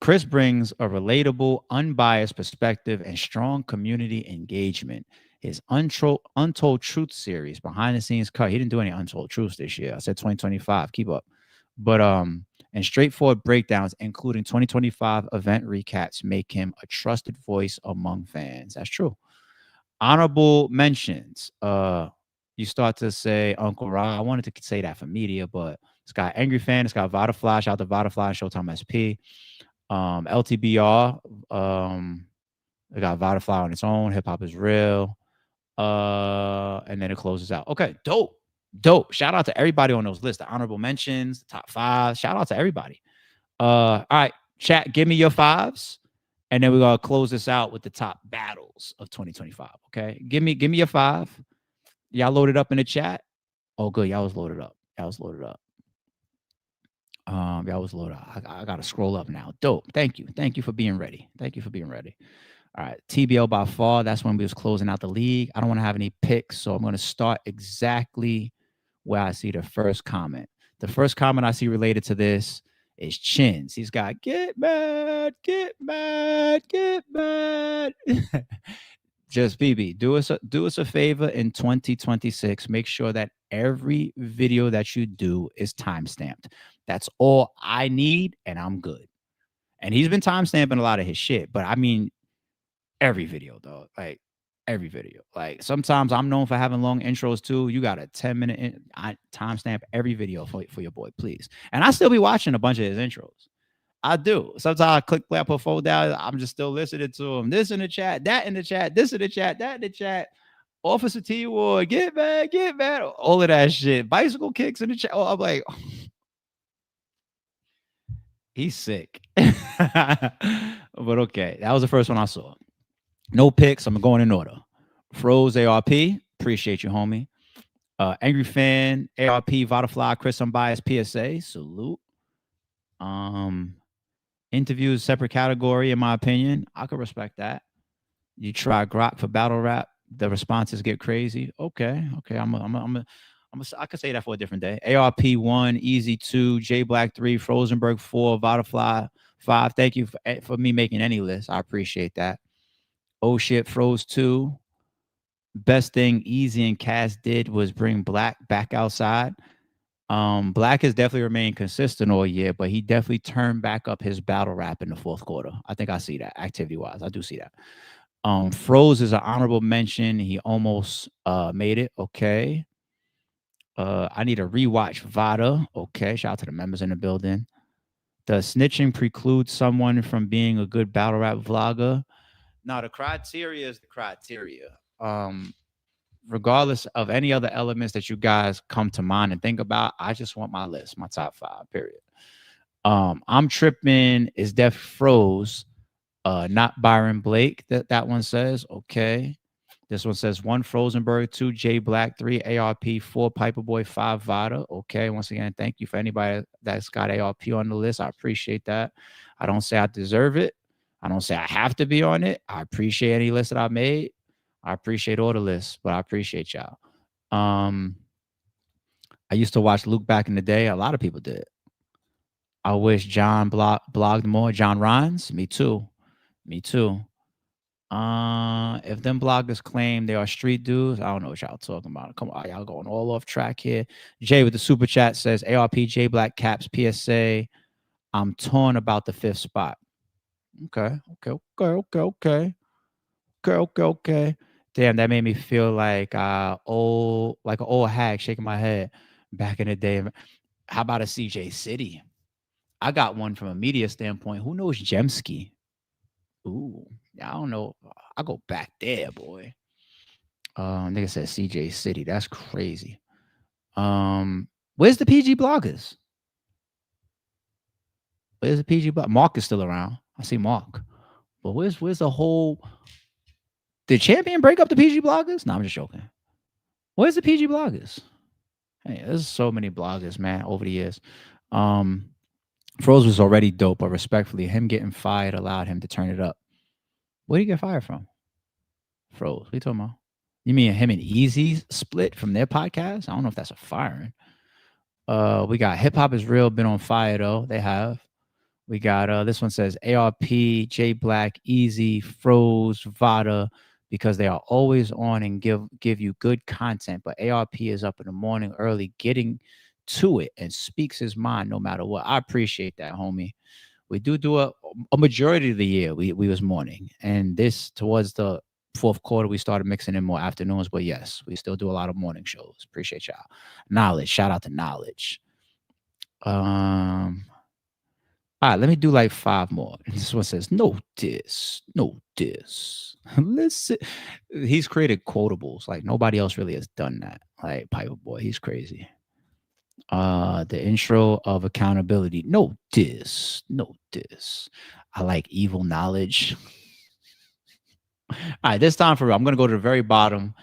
Chris brings a relatable, unbiased perspective and strong community engagement. His Untold Truth series, behind the scenes cut. He didn't do any Untold Truths this year. I said 2025. Keep up. But and straightforward breakdowns, including 2025 event recaps, make him a trusted voice among fans. That's true. Honorable mentions. You start to say Uncle Ra. I wanted to say that for media, but it's got Angry Fan. It's got Vodafly. Shout out to Vodafly and Showtime SP. LTBR. They got Vodafly on its own. Hip Hop is Real. And then it closes out. Okay, dope. Shout out to everybody on those lists, the honorable mentions, the top 5. Shout out to everybody. All right, chat, give me your 5s, and then we're gonna close this out with the top battles of 2025. Okay, give me your 5. Y'all loaded up in the chat. Oh, good. Y'all was loaded up. Y'all was loaded up. I gotta scroll up now. Dope. Thank you for being ready. All right, TBL by far. That's when we was closing out the league. I don't want to have any picks, so I'm going to start exactly where I see the first comment. The first comment I see related to this is Chins. He's got get mad. Just BB, do us a favor in 2026. Make sure that every video that you do is timestamped. That's all I need, and I'm good. And he's been timestamping a lot of his shit, but I mean every video, though. Like every video. Like sometimes I'm known for having long intros too. You got a 10-minute timestamp every video for your boy, please. And I still be watching a bunch of his intros. I do. Sometimes I click play, I put phone down. I'm just still listening to him. This in the chat, that in the chat, this in the chat, that in the chat. Officer T Ward, get mad, all of that shit. Bicycle kicks in the chat. Oh, I'm like, he's sick. But okay, that was the first one I saw. No picks. I'm going in order. Froze ARP, appreciate you, homie. Angry Fan, ARP, Vodafly, Chris Unbiased, PSA, salute. Interviews, separate category, in my opinion. I could respect that. You try Grok for battle rap, the responses get crazy. Okay. I could say that for a different day. ARP 1, Easy 2, J Black 3, Frozenberg 4, Vodafly 5. Thank you for me making any list. I appreciate that. Oh shit, Froze 2. Best thing Easy and Cass did was bring Black back outside. Black has definitely remained consistent all year, but he definitely turned back up his battle rap in the fourth quarter. I think I see that activity-wise. I do see that. Froze is an honorable mention. He almost made it. Okay. I need a rewatch Vada. Okay. Shout out to the members in the building. Does snitching preclude someone from being a good battle rap vlogger? Now, the criteria is the criteria. Regardless of any other elements that you guys come to mind and think about, I just want my list, my top 5, period. I'm tripping is Def Froze, not Byron Blake. That one says, okay. This one says 1 Frozenberg, 2 J Black, 3 ARP, 4 Piperboy, 5 Vada. Okay. Once again, thank you for anybody that's got ARP on the list. I appreciate that. I don't say I deserve it. I don't say I have to be on it. I appreciate any list that I made. I appreciate all the lists, but I appreciate y'all. I used to watch Luke back in the day. A lot of people did. I wish John blogged more. John Rhines? Me too. If them bloggers claim they are street dudes, I don't know what y'all talking about. Come on, y'all going all off track here. Jay with the super chat says, ARP, J Black, Caps, PSA. I'm torn about the 5th spot. Okay. Damn, that made me feel like an old hag shaking my head back in the day. How about a CJ City? I got one from a media standpoint. Who knows Jemski? Ooh, I don't know. I go back there, boy. Nigga said CJ City. That's crazy. Where's the PG bloggers? Where's the PG blog? Mark is still around. I see Mark. But where's the whole... Did Champion break up the PG bloggers? No, I'm just joking. Where's the PG bloggers? Hey, there's so many bloggers, man, over the years. Froze was already dope, but respectfully, him getting fired allowed him to turn it up. Where did he get fired from? Froze. What are you talking about? You mean him and Easy split from their podcast? I don't know if that's a firing. We got Hip Hop is Real, been on fire, though. They have. We got, this one says ARP, J Black, Easy, Froze, Vada, because they are always on and give you good content. But ARP is up in the morning early, getting to it and speaks his mind no matter what. I appreciate that, homie. We do a majority of the year we was morning, and this towards the fourth quarter we started mixing in more afternoons. But yes, we still do a lot of morning shows. Appreciate y'all. Knowledge, shout out to Knowledge. All right, let me do like 5 more. This one says, no diss, no diss. Listen, he's created quotables. Like nobody else really has done that. Like Piper Boy, he's crazy. The intro of accountability. No diss, no diss. I like evil knowledge. All right, this time for real. I'm gonna go to the very bottom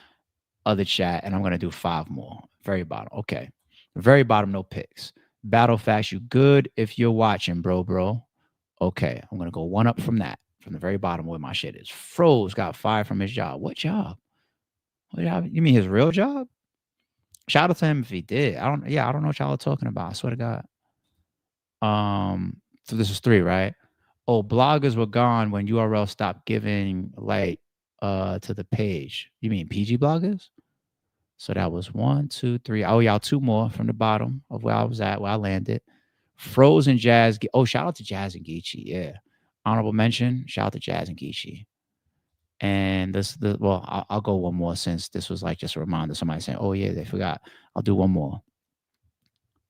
of the chat and I'm gonna do 5 more. Very bottom. Okay. Very bottom, no picks. Battle Facts, you good if you're watching, bro. Okay, I'm gonna go one up from that, from the very bottom where my shit is. Froze got fired from his job. What job? What job? You mean his real job? Shout out to him if he did. I don't know what y'all are talking about. I swear to God. So this is 3, right? Oh, bloggers were gone when URL stopped giving light to the page. You mean PG bloggers? So that was 1, 2, 3. Oh, y'all 2 more from the bottom of where I was at, where I landed. Frozen Jazz. Oh, shout out to Jazz and Geechee. Yeah. Honorable mention. Shout out to Jazz and Geechee. And I'll go one more since this was like just a reminder. Somebody saying, oh, yeah, they forgot. I'll do one more.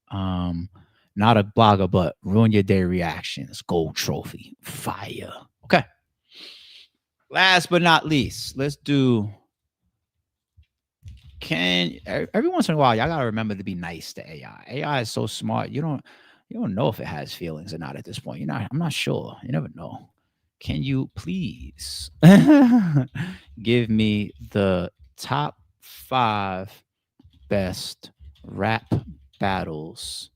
Not a blogger, but Ruin Your Day Reactions. Gold trophy. Fire. Okay. Last but not least, let's do. Every once in a while, y'all gotta remember to be nice to AI. AI is so smart. You don't know if it has feelings or not at this point. I'm not sure. You never know. Can you please give me the top 5 best rap battles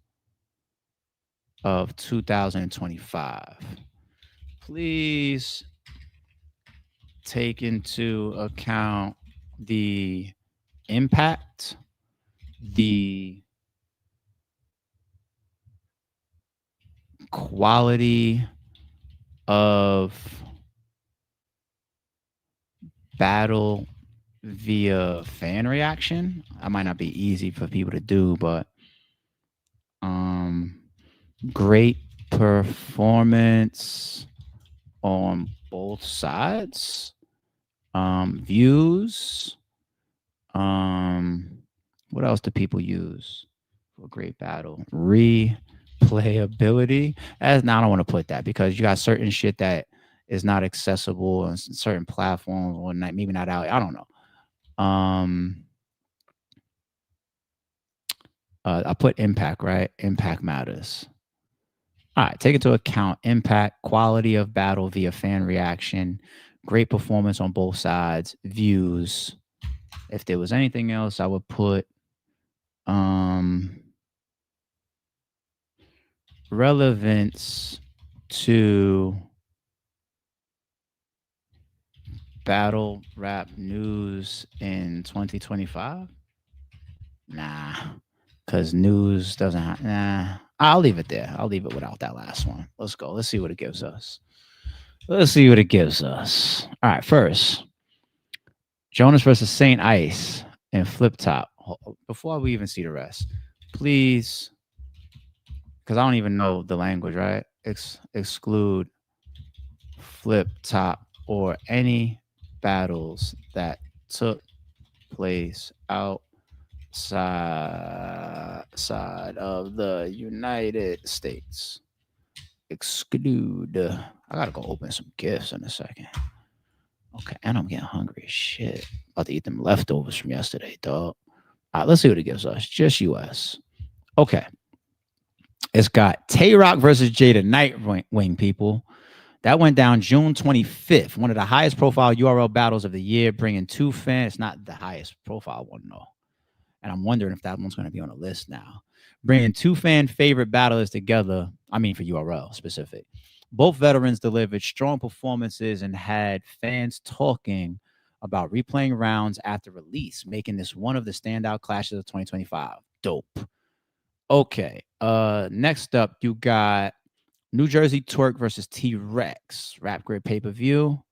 of 2025? Please take into account the impact, the quality of battle via fan reaction. That might not be easy for people to do, but great performance on both sides. Views. What else do people use for a great battle? Replayability. I don't want to put that because you got certain shit that is not accessible on certain platforms or not, maybe not out. I don't know. I put impact, right? Impact matters. All right, take into account impact, quality of battle via fan reaction, great performance on both sides, views. If there was anything else, I would put relevance to battle rap news in 2025. Nah, because news doesn't have. Nah, I'll leave it there. I'll leave it without that last one. Let's go. Let's see what it gives us. All right, first, Jonas versus Saint Ice and Flip Top. Before we even see the rest, please, because I don't even know the language, right? Exclude Flip Top or any battles that took place outside of the United States. Exclude. I gotta go open some gifts in a second. Okay, and I'm getting hungry as shit. About to eat them leftovers from yesterday, dog. All right, let's see what it gives us. Just US. Okay. It's got Tay-Rock versus Jada Nightwing, people. That went down June 25th. One of the highest profile URL battles of the year, bringing 2 fans. It's not the highest profile one, though. And I'm wondering if that one's going to be on the list now. Bringing 2 fan favorite battlers together. I mean, for URL specific. Both veterans delivered strong performances and had fans talking about replaying rounds after release, making this one of the standout clashes of 2025. Dope. Okay. Next up, you got New Jersey Twerk versus T-Rex, Rap Grid pay-per-view.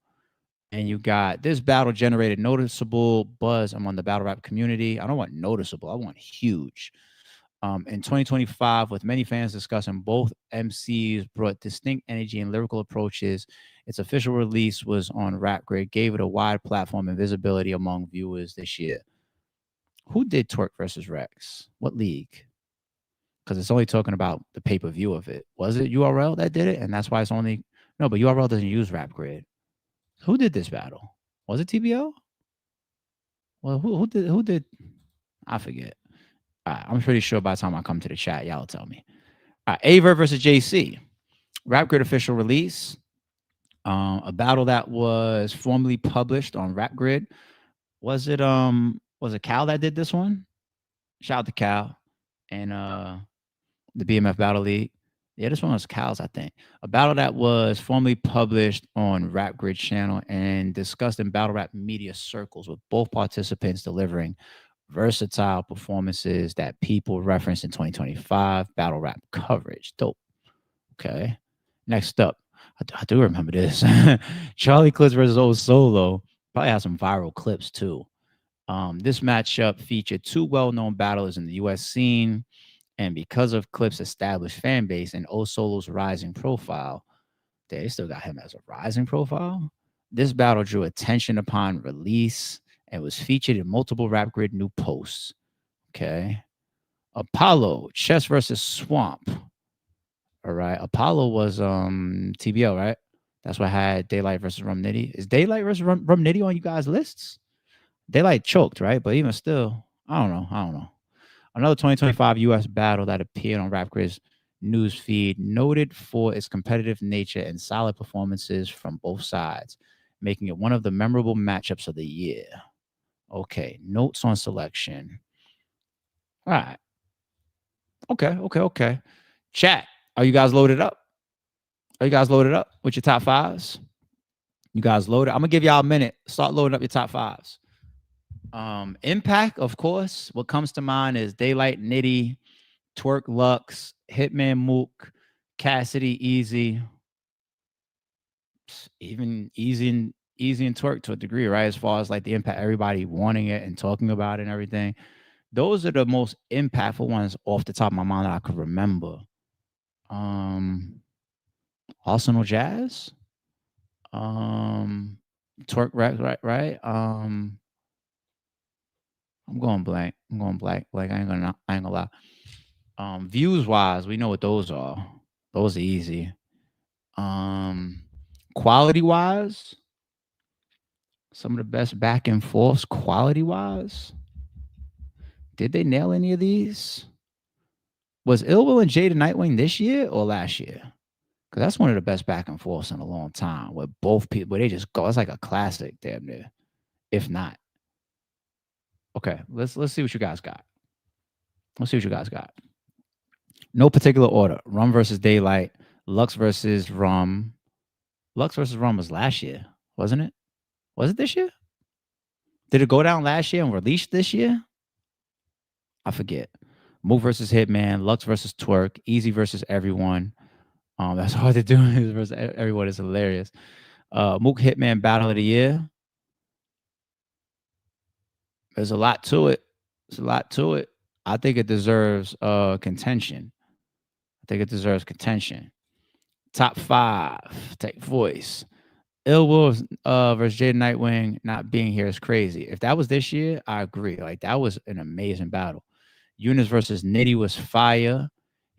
And you got this battle generated noticeable buzz among the battle rap community. I don't want noticeable. I want huge. In 2025, with many fans discussing both MCs brought distinct energy and lyrical approaches, its official release was on Rap Grid, gave it a wide platform and visibility among viewers this year. Who did Twerk versus Rex? What league? because it's only talking about the pay-per-view of it. Was it URL that did it? And that's why it's only no, but URL doesn't use Rap Grid. Who did this battle? Was it TBO? Well, who did I forget. I'm pretty sure by the time I come to the chat, y'all will tell me. Aver versus JC. Rap Grid official release. A battle that was formally published on Rap Grid. Was it Cal that did this one? Shout out to Cal and the BMF Battle League. Yeah, this one was Cal's, I think. A battle that was formally published on Rap Grid channel and discussed in battle rap media circles, with both participants delivering versatile performances that people referenced in 2025 battle rap coverage. Dope. Okay. Next up, I do remember this. Charlie Clips versus Old Solo. Probably has some viral clips too. This matchup featured two well-known battlers in the U.S. scene, and because of Clips' established fan base and Old Solo's rising profile, they still got him as a rising profile. This battle drew attention upon release and was featured in multiple Rap Grid new posts. Okay. Apollo, Chess versus Swamp. All right. Apollo was TBO, right? That's what had Daylight versus Rum Nitty. Is Daylight versus Rum Nitty on you guys' lists? Daylight choked, right? But even still, I don't know. Another 2025 US battle that appeared on Rap Grid's news feed, noted for its competitive nature and solid performances from both sides, making it one of the memorable matchups of the year. Okay, notes on selection. All right. Okay. Chat, are you guys loaded up? Are you guys loaded up with your top fives? You guys loaded? I'm gonna give y'all a minute. Start loading up your top fives. Impact, of course. What comes to mind is Daylight, Nitty, Twerk, Lux, Hitman, Mook, Cassidy, Easy, even Easy and Twerk to a degree, right? As far as like the impact, everybody wanting it and talking about it and everything. Those are the most impactful ones off the top of my mind that I could remember. Arsenal Jazz, Twerk, right? I'm going blank. Like I ain't gonna lie. Views wise, we know what those are. Those are easy. Quality wise, some of the best back and forths. Quality wise, did they nail any of these? Was Ill Will and Jada Nightwing this year or last year? Because that's one of the best back and forths in a long time. Where both people, where they just go. It's like a classic, damn near, if not. Okay, let's see what you guys got. No particular order. Rum versus Daylight. Lux versus Rum. Lux versus Rum was last year, wasn't it? Was it this year? Did it go down last year and release this year? I forget. Mook versus Hitman. Lux versus Twerk. Easy versus Everyone. That's hard to do. Versus Everyone is hilarious. Mook Hitman Battle of the Year. There's a lot to it. I think it deserves contention. Top 5. Take voice. Ill Will versus Jada Nightwing not being here is crazy. If that was this year, I agree. Like, that was an amazing battle. Eunice versus Nitty was fire.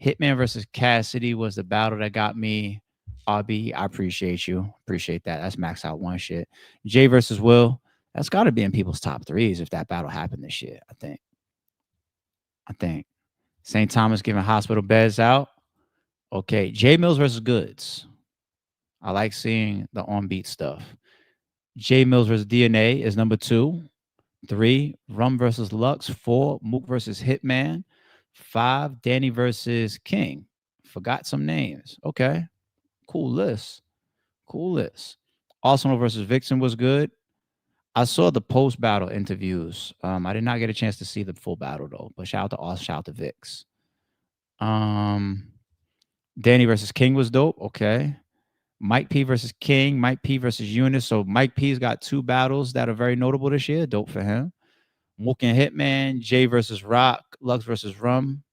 Hitman versus Cassidy was the battle that got me. RB, I appreciate you. Appreciate that. That's max out one shit. Jay versus Will. That's got to be in people's top 3s if that battle happened this year, I think. St. Thomas giving hospital beds out. Okay. J Mills versus Goods. I like seeing the on-beat stuff. J Mills versus DNA is number 2. 3, Rum versus Lux. 4, Mook versus Hitman. 5, Danny versus King. Forgot some names. Okay. Cool list. Arsenal versus Vixen was good. I saw the post-battle interviews. I did not get a chance to see the full battle though. But shout out to Arsenal, shout out to Vix. Danny versus King was dope. Okay. Mike P versus King, Mike P versus Eunice. So Mike P's got 2 battles that are very notable this year. Dope for him. Mook and Hitman, Jay versus Rock, Lux versus Rum.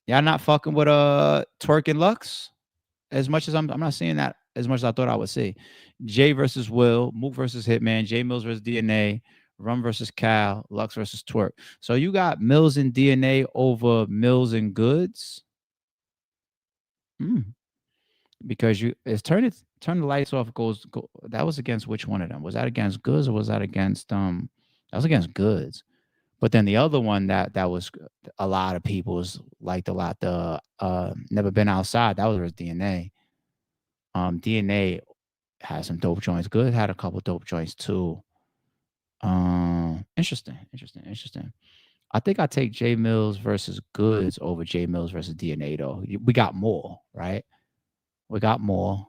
Y'all not fucking with Twerk and Lux as much as I'm not seeing that as much as I thought I would see. Jay versus Will, Mook versus Hitman, J Mills versus DNA, Rum versus Cal, Lux versus Twerk. So you got Mills and DNA over Mills and Goods. Because it's turn the lights off that was against which one of them? Was that against Goods or was that against that was against Goods? But then the other one that was a lot of people's liked a lot, the Never Been Outside, that was with DNA. DNA had some dope joints. Good had a couple dope joints too. Interesting. I think I take J Mills versus Goods over J Mills versus DNA though. We got more, right? We got more.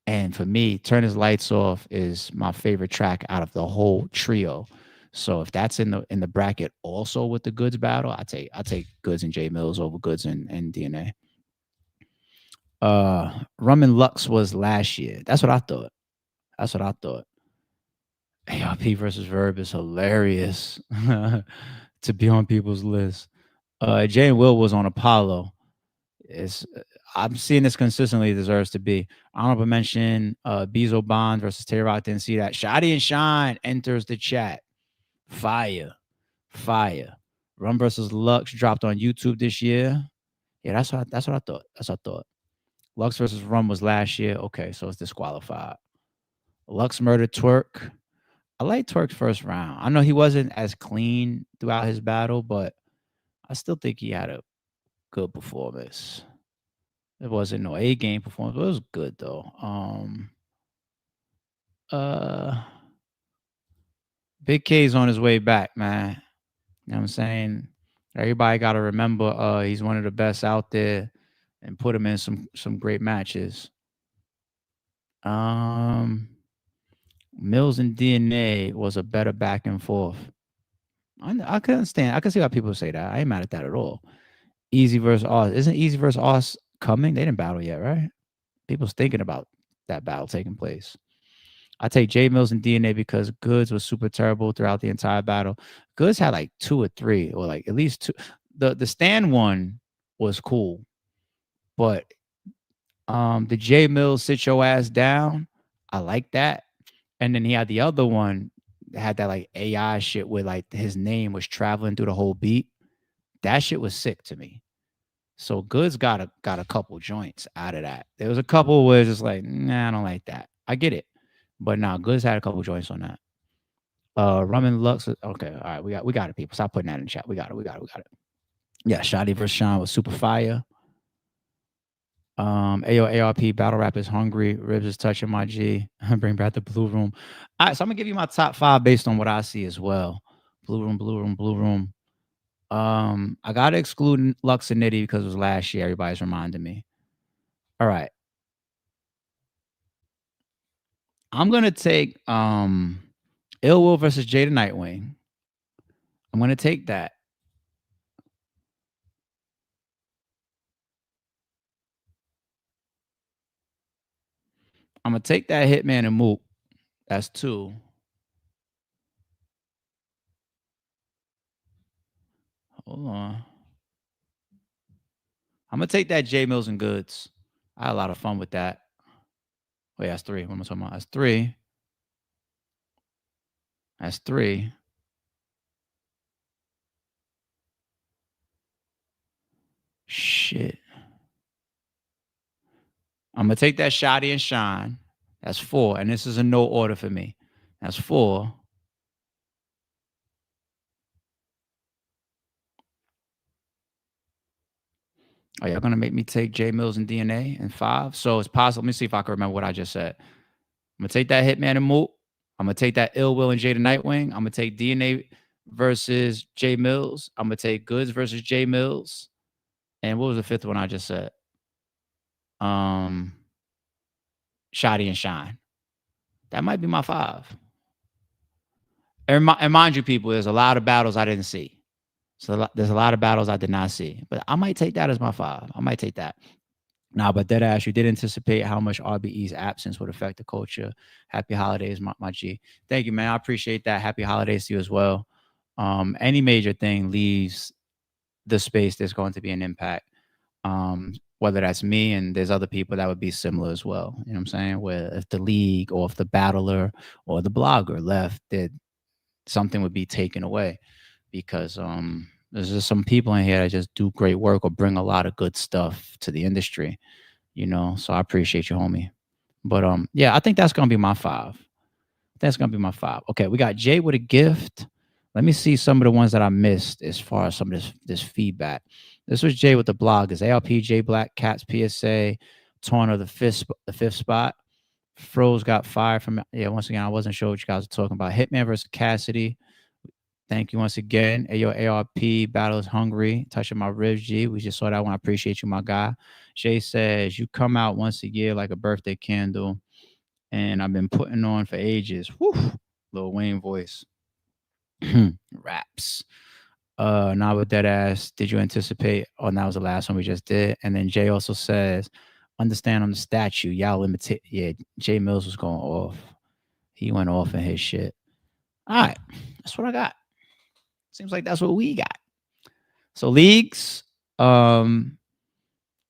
And for me, Turn His Lights Off is my favorite track out of the whole trio. So if that's in the bracket also with the Goods battle, I take Goods and J Mills over Goods and DNA. Rum and Lux was last year. That's what I thought. ARP versus Verb is hilarious to be on people's list. Jay and Will was on Apollo. I'm seeing this consistently. It deserves to be. Honorable mention, Bezo Bond versus Tay Rock. Didn't see that. Shotty and Shine enters the chat. Fire. Rum versus Lux dropped on YouTube this year. Yeah, that's what I thought. Lux versus Rum was last year. Okay, so it's disqualified. Lux murdered Twerk. I like Twerk's first round. I know he wasn't as clean throughout his battle, but I still think he had a good performance. It wasn't no A-game performance, but it was good though. Big K's on his way back, man. You know what I'm saying? Everybody got to remember he's one of the best out there and put him in some great matches. Mills and DNA was a better back and forth. I can understand. I can see why people say that. I ain't mad at that at all. Easy versus Oz. Isn't Easy versus Oz coming? They didn't battle yet, right? People's thinking about that battle taking place. I take J Mills and DNA because Goods was super terrible throughout the entire battle. Goods had like 2 or 3, or like at least 2. The stand one was cool, but the J Mills sit your ass down, I like that. And then he had the other one that had that like AI shit where like his name was traveling through the whole beat. That shit was sick to me. So Goods got a couple joints out of that. There was a couple where it's just like, nah, I don't like that. I get it. But nah, Goods had a couple joints on that. Rum and Lux. Okay, all right, we got it, people. Stop putting that in the chat. We got it. Yeah, Shotty versus Sean was super fire. ARP battle rap is hungry. Ribs is touching my G. Bring back the Blue Room. All right, so I'm gonna give you my top 5 based on what I see as well. Blue Room. I gotta exclude Lux and Nitty because it was last year. Everybody's reminding me. All right. I'm gonna take Ill Will versus Jada Nightwing. I'm gonna take that. I'm gonna take that Hitman and Mook. That's 2. Hold on. I'm gonna take that J Mills and Goods. I had a lot of fun with that. Wait, that's 3. What am I talking about? That's 3. That's 3. Shit. I'm gonna take that Shotty and Shine. That's 4. And this is a no order for me. That's 4. Oh, y'all gonna make me take J Mills and DNA in 5? So it's possible. Let me see if I can remember what I just said. I'm gonna take that Hitman and Moot. I'm gonna take that Ill Will and Jada Nightwing. I'm gonna take DNA versus J Mills. I'm gonna take Goods versus J Mills. And what was the 5th one I just said? Shotty and Shine. That might be my 5. And mind you, people, there's a lot of battles I didn't see. So there's a lot of battles I did not see. But I might take that as my 5. I might take that. Nah, but deadass, you did anticipate how much RBE's absence would affect the culture. Happy holidays, my G. Thank you, man. I appreciate that. Happy holidays to you as well. Any major thing leaves the space, there's going to be an impact. whether that's me and there's other people that would be similar as well. You know what I'm saying? Where if the league or if the battler or the blogger left, that something would be taken away, because there's just some people in here that just do great work or bring a lot of good stuff to the industry, you know. So I appreciate you, homie. But yeah, I think that's gonna be my 5. That's gonna be my 5. Okay, we got Jay with a gift. Let me see some of the ones that I missed as far as some of this feedback. This was Jay with the blog. Is ARP, J Black, Cats, PSA, Torner, the fifth spot. Froze got fired from, yeah, once again, I wasn't sure what you guys were talking about. Hitman versus Cassidy. Thank you once again. Ayo, ARP, Battle is Hungry, touching my ribs, G. We just saw that one. I appreciate you, my guy. Jay says, you come out once a year like a birthday candle, and I've been putting on for ages. Whew. Lil Wayne voice. Raps. Now with that ass, did you anticipate? Oh, that was the last one we just did. And then Jay also says, understand on the statue, y'all imitate. Yeah, Jay Mills was going off. He went off in his shit. All right, that's what I got. Seems like that's what we got. So leagues, I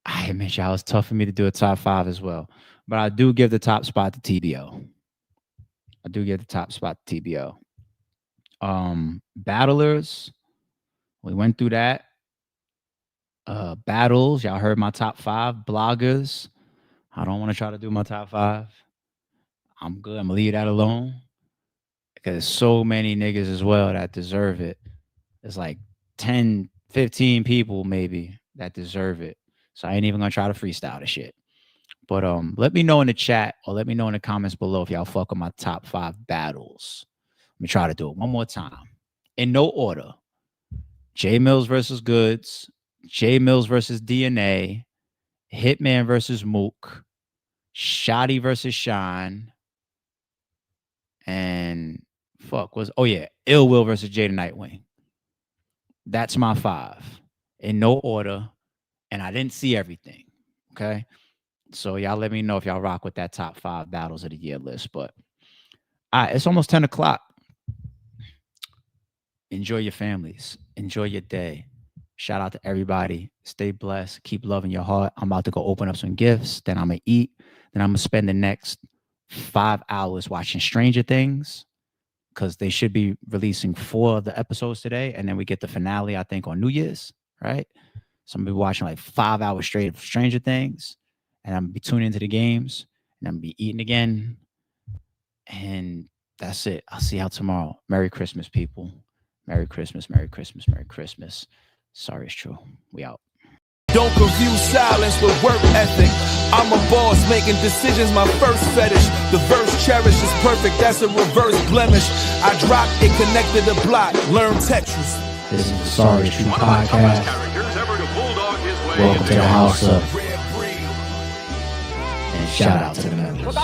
admit y'all, it's tough for me to do a top 5 as well, but I do give the top spot to TBO. I do give the top spot to TBO. Battlers, we went through that. Battles, y'all heard my top 5. Bloggers, I don't want to try to do my top 5. I'm good. I'm gonna leave that alone, because so many niggas as well that deserve it. There's like 10, 15 people maybe that deserve it. So I ain't even gonna try to freestyle the shit. But let me know in the chat or let me know in the comments below if y'all fuck with my top 5 battles. Let me try to do it one more time. In no order. J Mills versus Goods, J Mills versus DNA, Hitman versus Mook, Shotty versus Shine, and Ill Will versus Jada Nightwing. That's my 5 in no order, and I didn't see everything. Okay, so y'all let me know if y'all rock with that top 5 battles of the year list. But it's almost 10 o'clock. Enjoy your families. Enjoy your day. Shout out to everybody. Stay blessed. Keep loving your heart. I'm about to go open up some gifts. Then I'm going to eat. Then I'm going to spend the next 5 hours watching Stranger Things, because they should be releasing 4 of the episodes today. And then we get the finale, I think, on New Year's, right? So I'm going to be watching like 5 hours straight of Stranger Things. And I'm going to be tuning into the games. And I'm going to be eating again. And that's it. I'll see y'all tomorrow. Merry Christmas, people. Merry Christmas, Merry Christmas, Merry Christmas. Sorry, it's true. We out. Don't confuse silence with work ethic. I'm a boss making decisions, my first fetish. The verse cherished is perfect, that's a reverse blemish. I dropped it, connected the block, learn Tetris. This is the Sorry It's True podcast. Welcome to the house of. And shout out to the members.